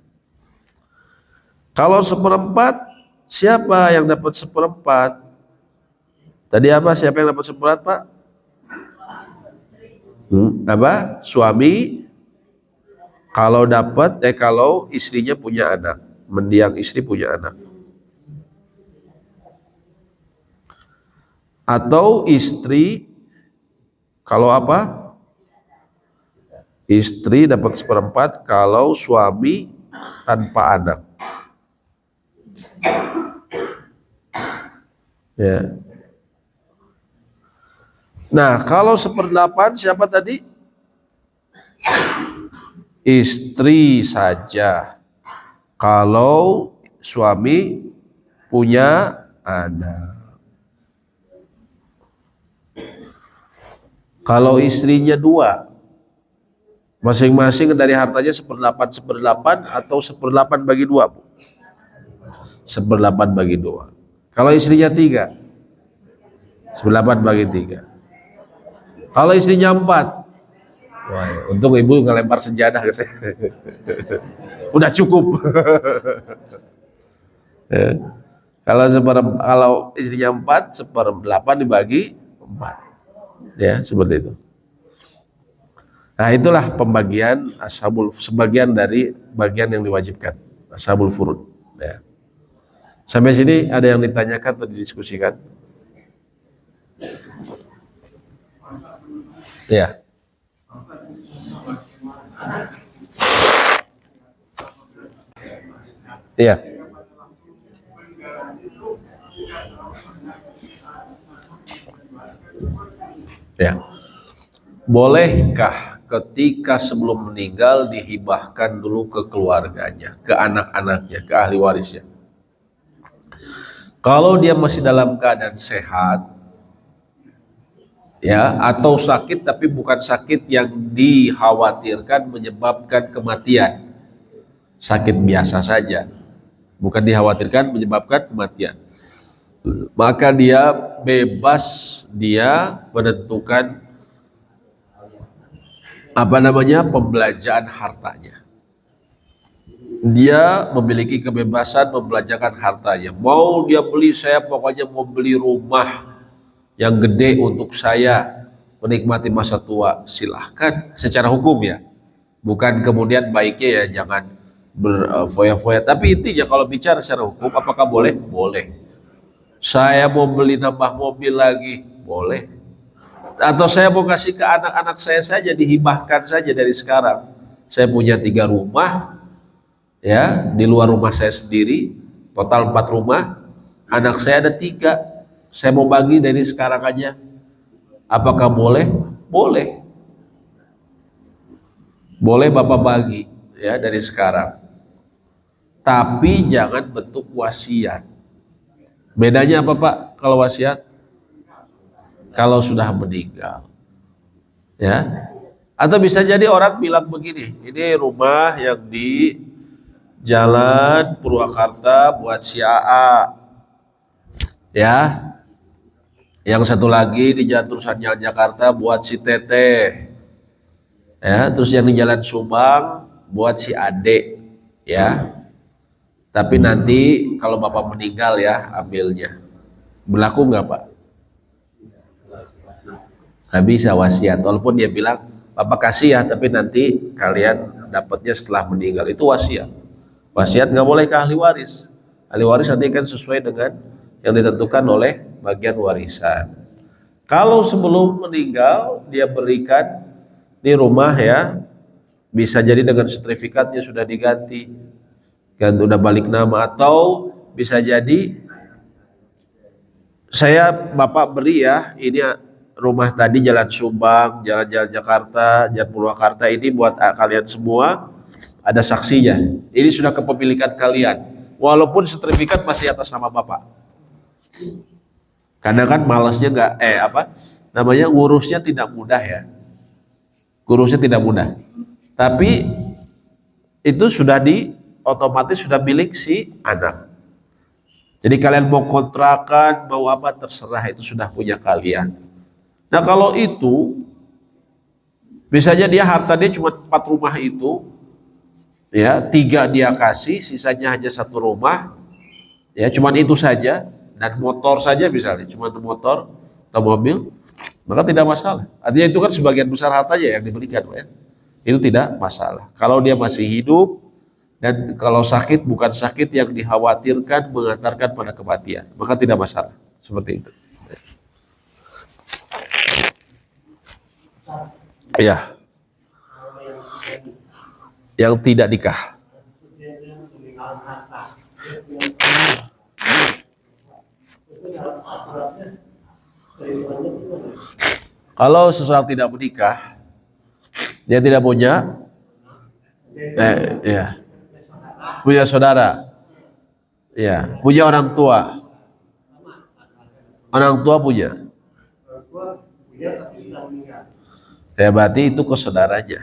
Kalau seperempat, siapa yang dapat seperempat? Tadi apa? Siapa yang dapat seperempat, Pak? Apa? Suami. Kalau istrinya punya anak, mendiang istri punya anak. Atau istri, kalau apa? Istri dapat seperempat kalau suami tanpa anak. Ya. Nah, kalau 1/8 siapa tadi? Istri saja. Kalau suami punya anak. Kalau istrinya 2, masing-masing dari hartanya 1/8 atau 1/8 bagi 2, Bu? 1/8 bagi 2. Kalau istrinya 3, 1/8 bagi 3. Kalau istrinya 4, wah, untung ibu ngelempar sejadah ke saya. Udah cukup. Kalau istrinya 4, 1/8 dibagi 4. Ya, seperti itu. Nah, itulah pembagian sebagian dari bagian yang diwajibkan, ashabul furud. Ya. Sampai sini ada yang ditanyakan atau didiskusikan? Ya. Iya. Ya. Bolehkah ketika sebelum meninggal dihibahkan dulu ke keluarganya, ke anak-anaknya, ke ahli warisnya? Kalau dia masih dalam keadaan sehat, ya, atau sakit tapi bukan sakit yang dikhawatirkan menyebabkan kematian, sakit biasa saja, bukan dikhawatirkan menyebabkan kematian, maka dia bebas, dia menentukan pembelanjaan hartanya. Dia memiliki kebebasan membelanjakan hartanya. Mau dia beli, saya pokoknya mau beli rumah yang gede untuk saya, menikmati masa tua, silahkan secara hukum ya. Bukan kemudian baiknya ya jangan berfoya-foya. Tapi intinya kalau bicara secara hukum, apakah boleh? Boleh. Saya mau beli nambah mobil lagi, boleh. Atau saya mau kasih ke anak-anak saya saja, dihibahkan saja dari sekarang. Saya punya 3 rumah, ya di luar rumah saya sendiri, total 4 rumah. Anak saya ada 3. Saya mau bagi dari sekarang aja. Apakah boleh? Boleh. Boleh Bapak bagi ya dari sekarang. Tapi jangan bentuk wasiat. Bedanya apa Pak kalau wasiat? Kalau sudah meninggal. Ya. Atau bisa jadi orang bilang begini, ini rumah yang di Jalan Purwakarta buat si AA. Ya. Yang satu lagi di Jalan Terusan Jalan Jakarta buat si Teteh. Ya, terus yang di Jalan Subang buat si Ade. Ya. Tapi nanti kalau Bapak meninggal ya ambilnya. Berlaku nggak Pak? Nggak bisa wasiat. Walaupun dia bilang Bapak kasih ya, tapi nanti kalian dapatnya setelah meninggal. Itu wasiat. Wasiat nggak boleh ke ahli waris. Ahli waris nanti kan sesuai dengan yang ditentukan oleh bagian warisan. Kalau sebelum meninggal dia berikan di rumah ya, bisa jadi dengan sertifikatnya sudah diganti, kan udah balik nama, atau bisa jadi saya Bapak beri ya, ini rumah tadi Jalan Subang, Jalan-Jalan Jakarta, Jalan Purwakarta ini buat kalian semua, ada saksinya. Ini sudah kepemilikan kalian. Walaupun sertifikat masih atas nama Bapak. Karena kan malasnya ngurusnya tidak mudah ya. Ngurusnya tidak mudah. Tapi itu sudah otomatis sudah milik si anak. Jadi kalian mau kontrakan, mau apa terserah, itu sudah punya kalian. Nah kalau itu, misalnya dia harta dia cuma 4 rumah itu, ya 3 dia kasih, sisanya hanya 1 rumah, ya cuma itu saja, dan motor saja misalnya, cuma motor atau mobil, maka tidak masalah. Artinya itu kan sebagian besar hartanya yang diberikan, ya. Itu tidak masalah. Kalau dia masih hidup, dan kalau sakit bukan sakit yang dikhawatirkan mengantarkan pada kematian, maka tidak masalah. Seperti itu. Ya. Yang tidak nikah. Kalau seseorang tidak menikah, dia tidak punya, ya. Punya saudara, ya, punya orang tua punya, ya berarti itu ke saudaranya,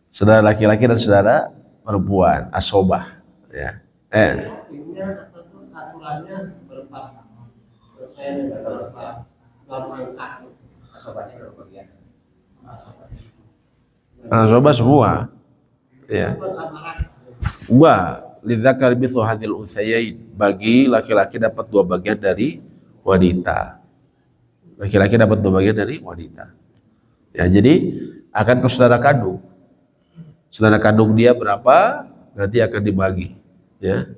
saudara laki-laki dan saudara perempuan, asobah, ya. Asobah semua, ya. Lidzakari mithlu hadzal unthayain, bagi laki-laki dapat 2 bagian dari wanita. Laki-laki dapat 2 bagian dari wanita. Ya, jadi akan ke saudara kandung. Saudara kandung dia berapa, nanti akan dibagi. Ya.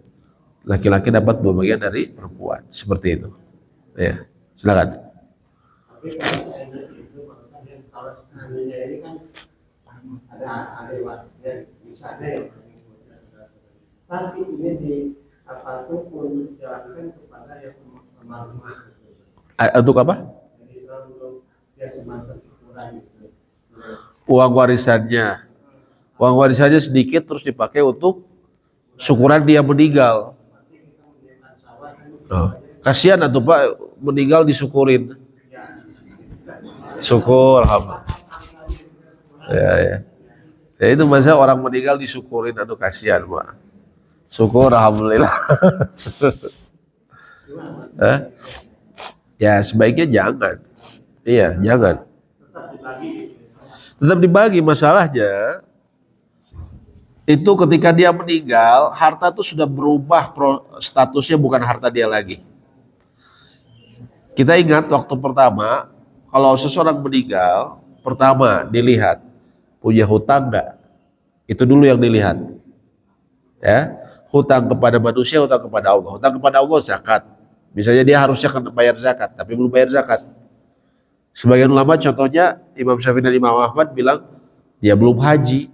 Laki-laki dapat 2 bagian dari perempuan, seperti itu. Ya, silakan. Tapi ini dijalankan kepada yang Untuk apa? Uang warisannya sedikit terus dipakai untuk syukuran dia meninggal. Kasihan atuh Pak, meninggal disyukurin. Syukur, alhamdulillah. Ya. Ya itu masa orang meninggal disyukurin, aduh kasihan Pak. Syukur, alhamdulillah. Ya sebaiknya jangan. Iya, jangan. Tetap dibagi, masalahnya itu ketika dia meninggal, harta itu sudah berubah statusnya, bukan harta dia lagi. Kita ingat waktu pertama kalau seseorang meninggal, pertama dilihat punya hutang nggak? Itu dulu yang dilihat. Ya, hutang kepada manusia, hutang kepada Allah. Hutang kepada Allah zakat. Misalnya dia harusnya kan bayar zakat, tapi belum bayar zakat. Sebagian ulama contohnya Imam Syafi'i dan Imam Ahmad bilang dia belum haji.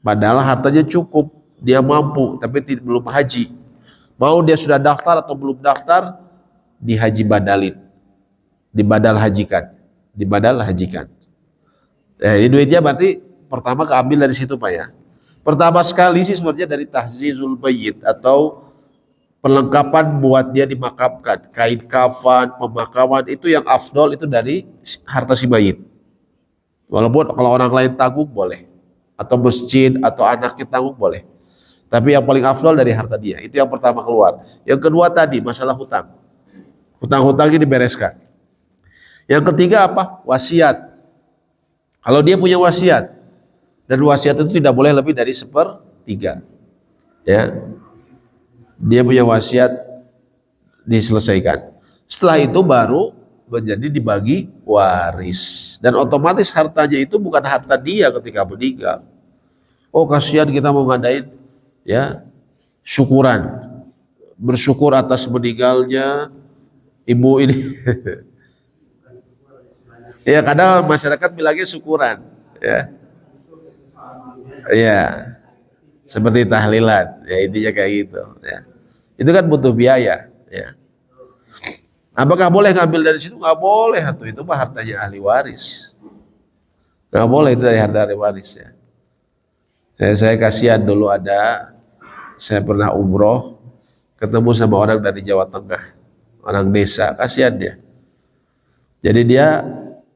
Padahal hartanya cukup, dia mampu, tapi belum haji. Mau dia sudah daftar atau belum daftar, dihaji badalin. Dibadal hajikan. Ini duitnya berarti pertama keambil dari situ Pak ya. Pertama sekali sih sebenarnya dari tahzizul mayyit atau perlengkapan buat dia dimakamkan, kain kafan, pemakaman itu yang afdol itu dari harta si mayit. Walaupun kalau orang lain tanggung boleh, atau masjid atau anaknya tanggung boleh. Tapi yang paling afdol dari harta dia, itu yang pertama keluar. Yang kedua tadi masalah hutang. Hutang-hutangnya dibereskan. Yang ketiga apa? Wasiat. Kalau dia punya wasiat, dan wasiat itu tidak boleh lebih dari 1/3. Ya, dia punya wasiat diselesaikan. Setelah itu baru menjadi dibagi waris. Dan otomatis hartanya itu bukan harta dia ketika meninggal. Oh kasihan kita mau ngadain ya syukuran, bersyukur atas meninggalnya ibu ini. Ya kadang masyarakat bilangnya syukuran, ya. Ya, seperti tahlilan, ya intinya kayak gitu. Ya. Itu kan butuh biaya. Ya. Apakah boleh ngambil dari situ? Nggak boleh, itu mah hartanya ahli waris. Nggak boleh itu dari harta ahli waris ya. Saya kasihan dulu saya pernah umroh, ketemu sama orang dari Jawa Tengah, orang desa, kasihan dia. Jadi dia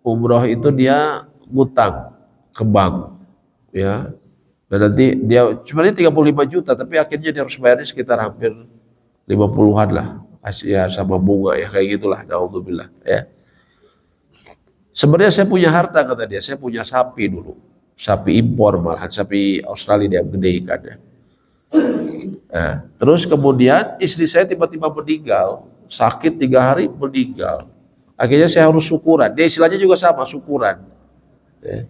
umroh itu dia ngutang ke bank, ya. Dan nanti dia sebenarnya 35 juta, tapi akhirnya dia harus bayarnya sekitar hampir 50-an lah, ya sama bunga ya kayak gitulah, naudzubillah ya. Sebenarnya saya punya harta kata dia, saya punya sapi dulu, sapi impor malahan, sapi Australia dia gede ikannya. Nah, terus kemudian istri saya tiba-tiba meninggal, sakit 3 hari meninggal. Akhirnya saya harus syukuran. Dia istilahnya juga sama, syukuran. Ya.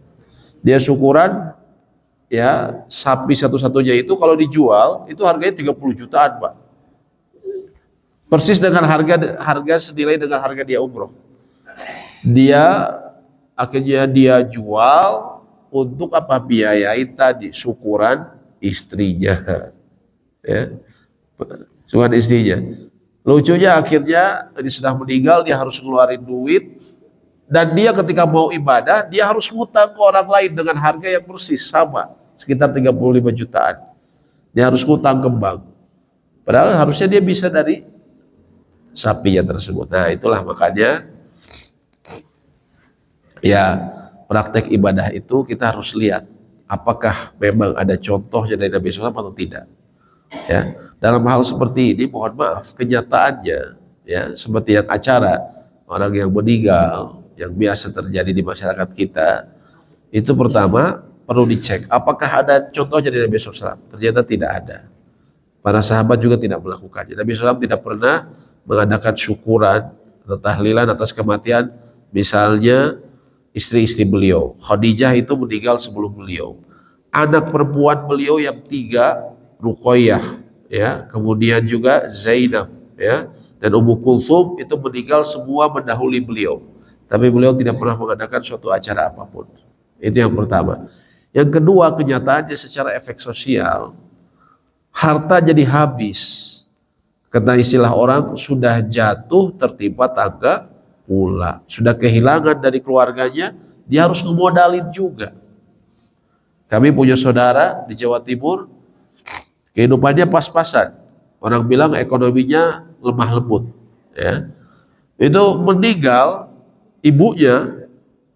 Dia syukuran, ya sapi satu-satunya itu kalau dijual itu harganya 30 jutaan Pak. Persis dengan harga senilai dengan harga dia umroh. Akhirnya dia jual untuk apa? Biayain tadi syukuran istrinya. Ya. Syukuran istrinya. Lucunya akhirnya dia sudah meninggal, dia harus ngeluarin duit, dan dia ketika mau ibadah dia harus ngutang ke orang lain dengan harga yang persis sama, sekitar 35 jutaan. Dia harus ngutang ke bank. Padahal harusnya dia bisa dari sapinya tersebut. Nah, itulah makanya ya praktek ibadah itu kita harus lihat apakah memang ada contohnya dari Nabi SAW atau tidak. Ya, dalam hal seperti ini mohon maaf kenyataannya ya seperti yang acara orang yang meninggal yang biasa terjadi di masyarakat kita itu pertama perlu dicek apakah ada contohnya dari Nabi SAW. Ternyata tidak ada. Para sahabat juga tidak melakukannya. Nabi SAW tidak pernah mengadakan syukuran atau tahlilan atas kematian misalnya istri-istri beliau. Khadijah itu meninggal sebelum beliau. Anak perempuan beliau yang 3 Ruqayyah, ya, kemudian juga Zainab, ya, dan Ummu Kulthum itu meninggal semua mendahului beliau. Tapi beliau tidak pernah mengadakan suatu acara apapun. Itu yang pertama. Yang kedua, kenyataannya secara efek sosial, harta jadi habis. Kata istilah orang, sudah jatuh tertimpa tangga pula. Sudah kehilangan dari keluarganya, dia harus ngemodalin juga. Kami punya saudara di Jawa Timur, kehidupannya pas-pasan. Orang bilang ekonominya lemah lembut. Ya. Itu meninggal, ibunya,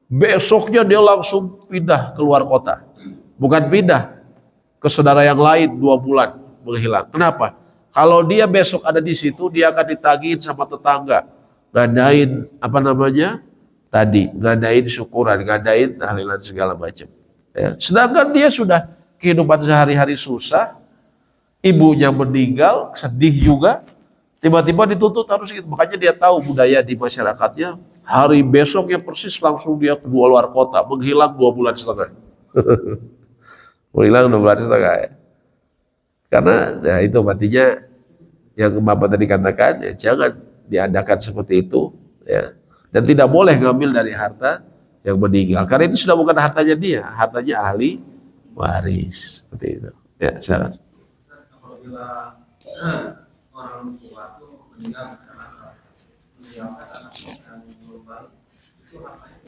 besoknya dia langsung pindah keluar kota. Bukan pindah ke saudara yang lain 2 bulan menghilang. Kenapa? Kalau dia besok ada di situ, dia akan ditagihin sama tetangga. Ngadain ngadain syukuran, ngadain tahlilan segala macam. Ya. Sedangkan dia sudah kehidupan sehari-hari susah, ibunya meninggal, sedih juga, tiba-tiba dituntut harus gitu. Makanya dia tahu budaya di masyarakatnya Hari besoknya persis langsung dia kedua luar kota, menghilang 2,5 bulan. Menghilang 2,5 bulan ya. Karena ya itu artinya yang Bapak tadi katakan, ya jangan diadakan seperti itu, ya. Dan tidak boleh ngambil dari harta yang meninggal, karena itu sudah bukan hartanya dia, hartanya ahli waris, seperti itu. Ya, silakan. Apabila orang tua itu meninggal karena meninggalkan anak yang belum balik, itu hartanya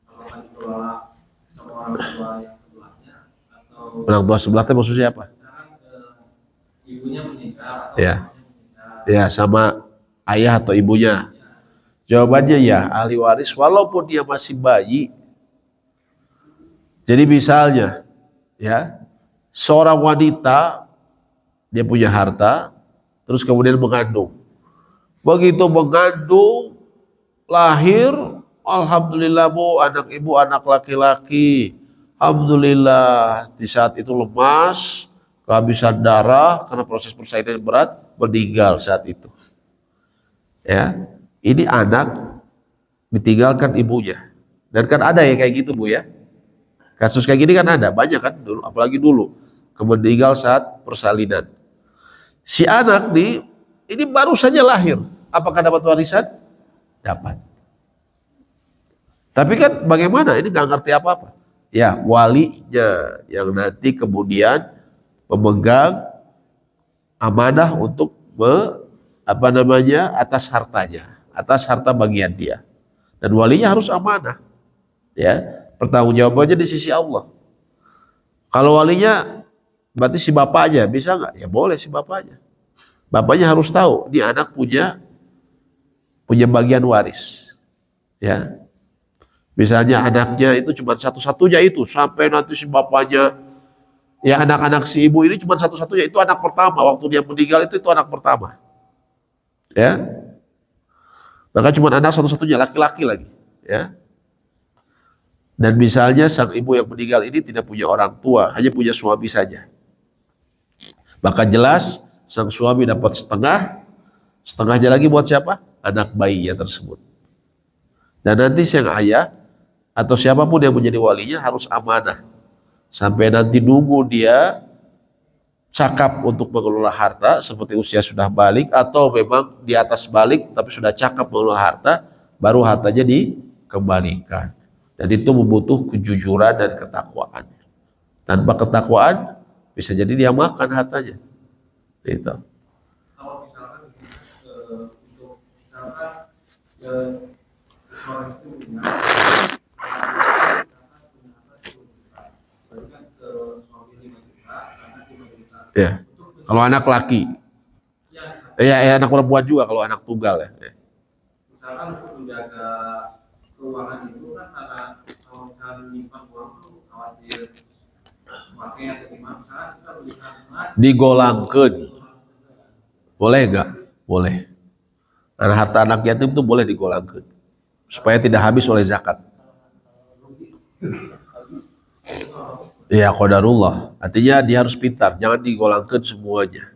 apakah dikelola sama orang tua yang sebelahnya atau Orang tua sebelahnya maksudnya apa? ibunya meninggal atau Ya, bapaknya meninggal? ya sama ayah atau ibunya. Jawabannya ya, ahli waris walaupun dia masih bayi. Jadi misalnya, ya, seorang wanita dia punya harta, terus kemudian mengandung. Begitu mengandung, lahir, alhamdulillah bu, anak ibu anak laki-laki. Alhamdulillah, di saat itu lemas, kehabisan darah karena proses persalinan berat, meninggal saat itu. Ya, ini anak ditinggalkan ibunya. Dan kan ada ya kayak gitu bu ya. Kasus kayak gini kan ada, banyak kan dulu, apalagi dulu. Meninggal saat persalinan. Si anak nih, ini baru saja lahir. Apakah dapat warisan? Dapat. Tapi kan bagaimana? Ini nggak ngerti apa-apa. Ya, walinya yang nanti kemudian memegang amanah untuk atas hartanya, atas harta bagian dia. Dan walinya harus amanah. Ya, pertanggungjawabannya di sisi Allah. Kalau walinya berarti si bapaknya bisa nggak? Ya boleh si bapaknya. Bapaknya harus tahu ini anak punya bagian waris. Ya. Misalnya anaknya itu cuma satu-satunya itu sampai nanti si bapaknya, ya anak-anak si ibu ini cuma satu-satunya, itu anak pertama waktu dia meninggal, itu anak pertama. Ya. Maka cuma anak satu-satunya laki-laki lagi, ya. Dan misalnya sang ibu yang meninggal ini tidak punya orang tua, hanya punya suami saja. Maka jelas sang suami dapat setengahnya lagi buat siapa? Anak bayinya tersebut. Dan nanti sang ayah atau siapapun yang menjadi walinya harus amanah. Sampai nanti nunggu dia cakap untuk mengelola harta seperti usia sudah balik atau memang di atas balik tapi sudah cakap mengelola harta, baru hartanya dikembalikan. Dan itu membutuhkan kejujuran dan ketakwaan. Tanpa ketakwaan bisa jadi dia makan hartanya. Itu. Kalau misalkan untuk misalkan orang itu punya berikan ke suami 5 juta, anak 5 juta. Ya. Kalau anak laki, ya anak perempuan juga kalau anak tunggal ya. Misalkan untuk menjaga keuangan itu kan karena kalau misalkan nyimpan uang tuh khawatir pakai atau gimana, misalkan kita belikan emas Digolangkeun. Boleh enggak? Boleh. Karena harta anak yatim itu boleh digolangkeun supaya tidak habis oleh zakat. Ya qadarullah. Artinya dia harus pintar, jangan digolangkeun semuanya.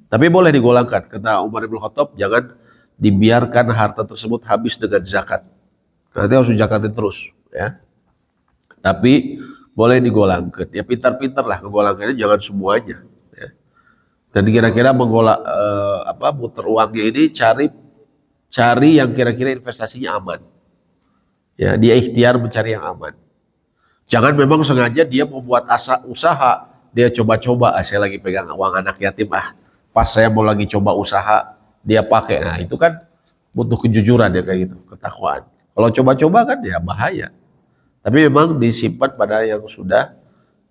Tapi boleh digolangkan. Kata Umar bin Khattab, jangan dibiarkan harta tersebut habis dengan zakat. Karena dia harus zakatin terus, ya. Tapi boleh digolangkan. Ya pintar-pintar lah ngegolangkannya, jangan semuanya. Ya. Dan kira-kira muter uangnya ini cari yang kira-kira investasinya aman. Ya, dia ikhtiar mencari yang aman. Jangan memang sengaja dia membuat usaha, dia coba-coba, saya lagi pegang uang anak yatim, pas saya mau lagi coba usaha, dia pakai. Nah, itu kan butuh kejujuran ya kayak gitu, ketakwaan. Kalau coba-coba kan ya bahaya. Tapi memang disimpan pada yang sudah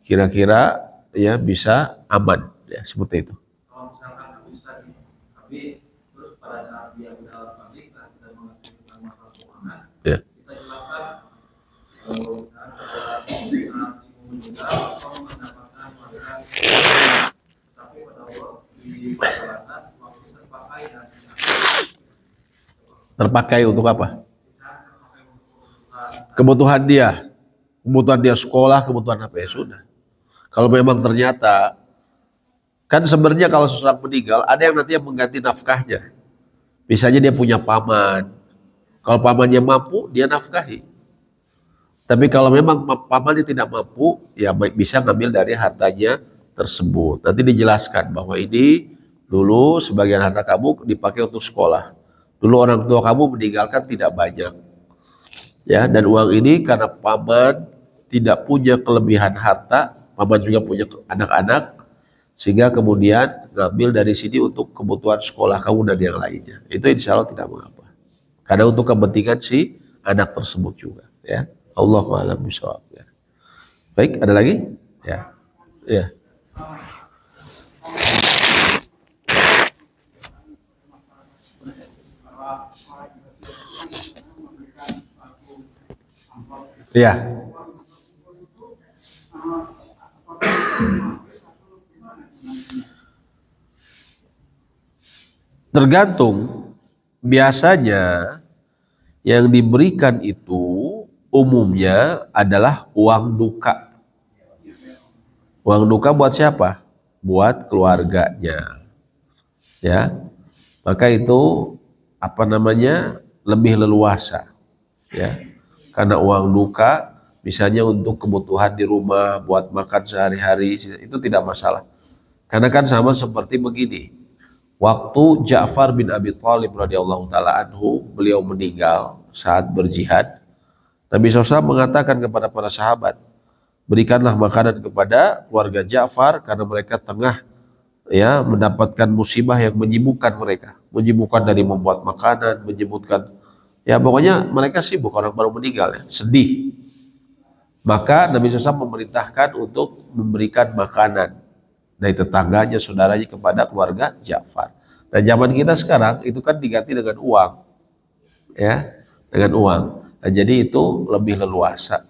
kira-kira ya bisa aman, ya seperti itu. kalau misalkan habis tadi habis terus pada saat dia udah balik kita mengerti tentang masalah keuangan, Ya. kita jelaskan kalau saat ibu meninggal atau mendapatkan warisan, tapi pada waktu di perjalanan waktu terpakai dan Terpakai untuk apa? terpakai untuk Kebutuhan dia sekolah, kebutuhan apa ya sudah. Kalau memang ternyata kan sebenarnya kalau seseorang meninggal ada yang nanti yang mengganti nafkahnya. Misalnya dia punya paman, Kalau pamannya mampu, dia nafkahi. Tapi kalau memang pamannya tidak mampu, ya baik bisa ngambil dari hartanya tersebut. Nanti dijelaskan bahwa ini dulu sebagian harta kamu dipakai untuk sekolah. Dulu orang tua kamu meninggalkan tidak banyak. Ya, dan uang ini karena paman tidak punya kelebihan harta, paman juga punya anak-anak, sehingga kemudian ngambil dari sini untuk kebutuhan sekolah kamu dan yang lainnya. Itu insya Allah tidak mengapa. Karena untuk kepentingan si anak tersebut juga. Ya, Allahu a'lam bishawab. Ya. Baik, ada lagi? Ya, ya. Ya. Tergantung, biasanya yang diberikan itu umumnya adalah uang duka. Uang duka buat siapa? Buat keluarganya. Ya. Maka itu lebih leluasa. Ya. Karena uang duka misalnya untuk kebutuhan di rumah, buat makan sehari-hari, itu tidak masalah. Karena kan sama seperti begini. Waktu Ja'far bin Abi Thalib radhiyallahu taala anhu, beliau meninggal saat berjihad. Nabi SAW mengatakan kepada para sahabat, berikanlah makanan kepada keluarga Ja'far karena mereka tengah mendapatkan musibah yang menyibukkan mereka, menyibukkan dari membuat makanan, menyibukkan pokoknya mereka sibuk, orang baru meninggal ya, sedih. Maka Nabi SAW memerintahkan untuk memberikan makanan dari tetangganya, saudaranya kepada keluarga Ja'far. Dan zaman kita sekarang itu kan diganti dengan uang, ya, dengan uang. Nah, jadi itu lebih leluasa.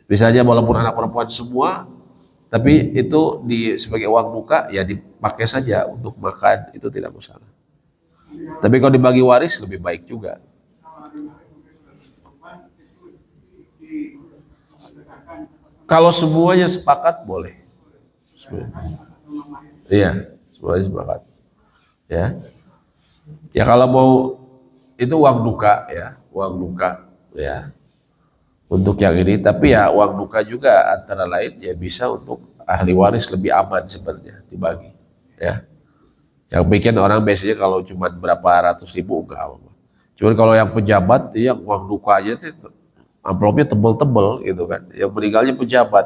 Misalnya walaupun anak perempuan semua, tapi itu sebagai uang muka ya dipakai saja untuk makan, itu tidak masalah. Tapi kalau dibagi waris lebih baik juga. Kalau semuanya sepakat boleh. Iya, semuanya sepakat. Ya. Ya kalau mau itu uang duka ya, uang duka ya. Untuk yang ini, tapi ya uang duka juga antara lain ya bisa untuk ahli waris, lebih aman sebenarnya dibagi. Ya. Yang bikin orang biasanya kalau cuma berapa ratus ribu enggak apa-apa. Cuman kalau yang pejabat ya uang dukanya itu amplopnya tebel-tebel gitu kan. Yang meninggalnya pejabat.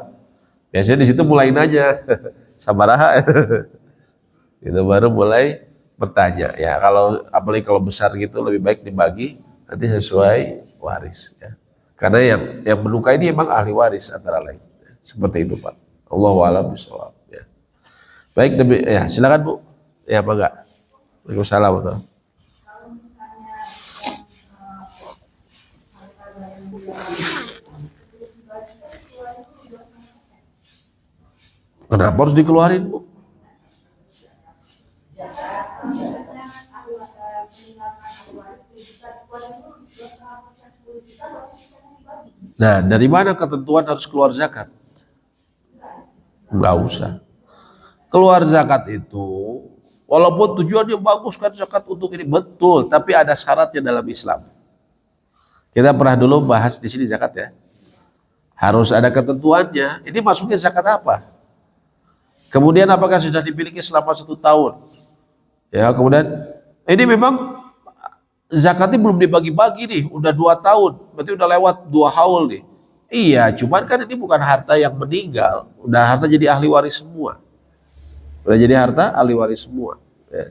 Biasanya di situ mulai nanya sama raha. Itu baru mulai bertanya. Ya kalau apalagi kalau besar gitu lebih baik dibagi nanti sesuai waris ya. Karena yang melukai ini emang ahli waris antara lain. Ya. Seperti itu Pak. Allahu a'lam bishawab ya. Baik, ya silakan Bu. Ya apa enggak? Waalaikumsalam. Kenapa harus dikeluarin Bu? Nah, dari mana ketentuan harus keluar zakat? Enggak usah. Keluar zakat itu, walaupun tujuannya bagus kan zakat untuk ini, betul, tapi ada syaratnya dalam Islam. Kita pernah dulu bahas di sini zakat ya. Harus ada ketentuannya. Ini masuknya zakat apa? Kemudian apakah sudah dimiliki selama 1 tahun? Ya, kemudian ini memang zakatnya belum dibagi-bagi nih, udah 2 tahun, berarti udah lewat 2 haul nih. Iya, cuman kan ini bukan harta yang meninggal, udah harta jadi ahli waris semua. Udah jadi harta ahli waris semua. Ya.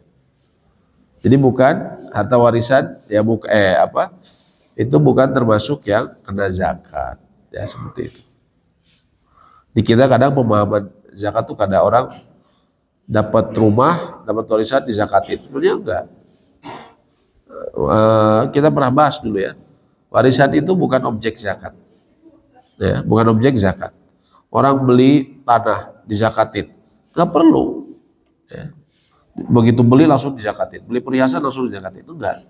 Jadi bukan harta warisan, ya itu bukan termasuk yang kena zakat, ya seperti itu. Di kita kadang pemahaman zakat tuh kadang orang dapat rumah, dapat warisan dizakatin, sebenarnya enggak. Kita pernah bahas dulu ya, warisan itu bukan objek zakat, ya, bukan objek zakat. Orang beli tanah dizakatin, nggak perlu. Ya. Begitu beli langsung dizakatin, beli perhiasan langsung dizakatin, itu enggak.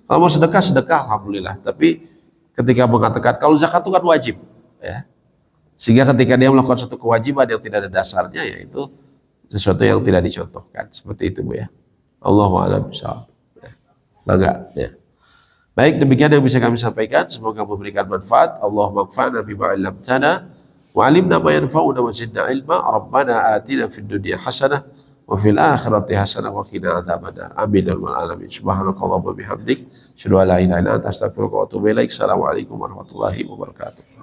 Kalau mau sedekah, sedekah alhamdulillah. Tapi ketika mengatakan kalau zakat itu kan wajib, ya, sehingga ketika dia melakukan suatu kewajiban yang tidak ada dasarnya, yaitu sesuatu yang tidak dicontohkan, seperti itu Bu ya. Allahu a'lam bishawab. Enggak, ya. Baik, demikian yang bisa kami sampaikan. Semoga memberikan manfaat. Allahumma anfa'na bima 'allamtana wa 'allimna ma yanfa'una wa zidna ilma. Rabbana atina fid dunya hasanah wa fil akhirati hasanah wa qina adzabannar. Amin ya rabbal alamin. Subhanakallahumma bihamdik, asyhadu an la ilaha illa anta, astaghfiruka wa atubu ilaik. Assalamualaikum warahmatullahi wabarakatuh.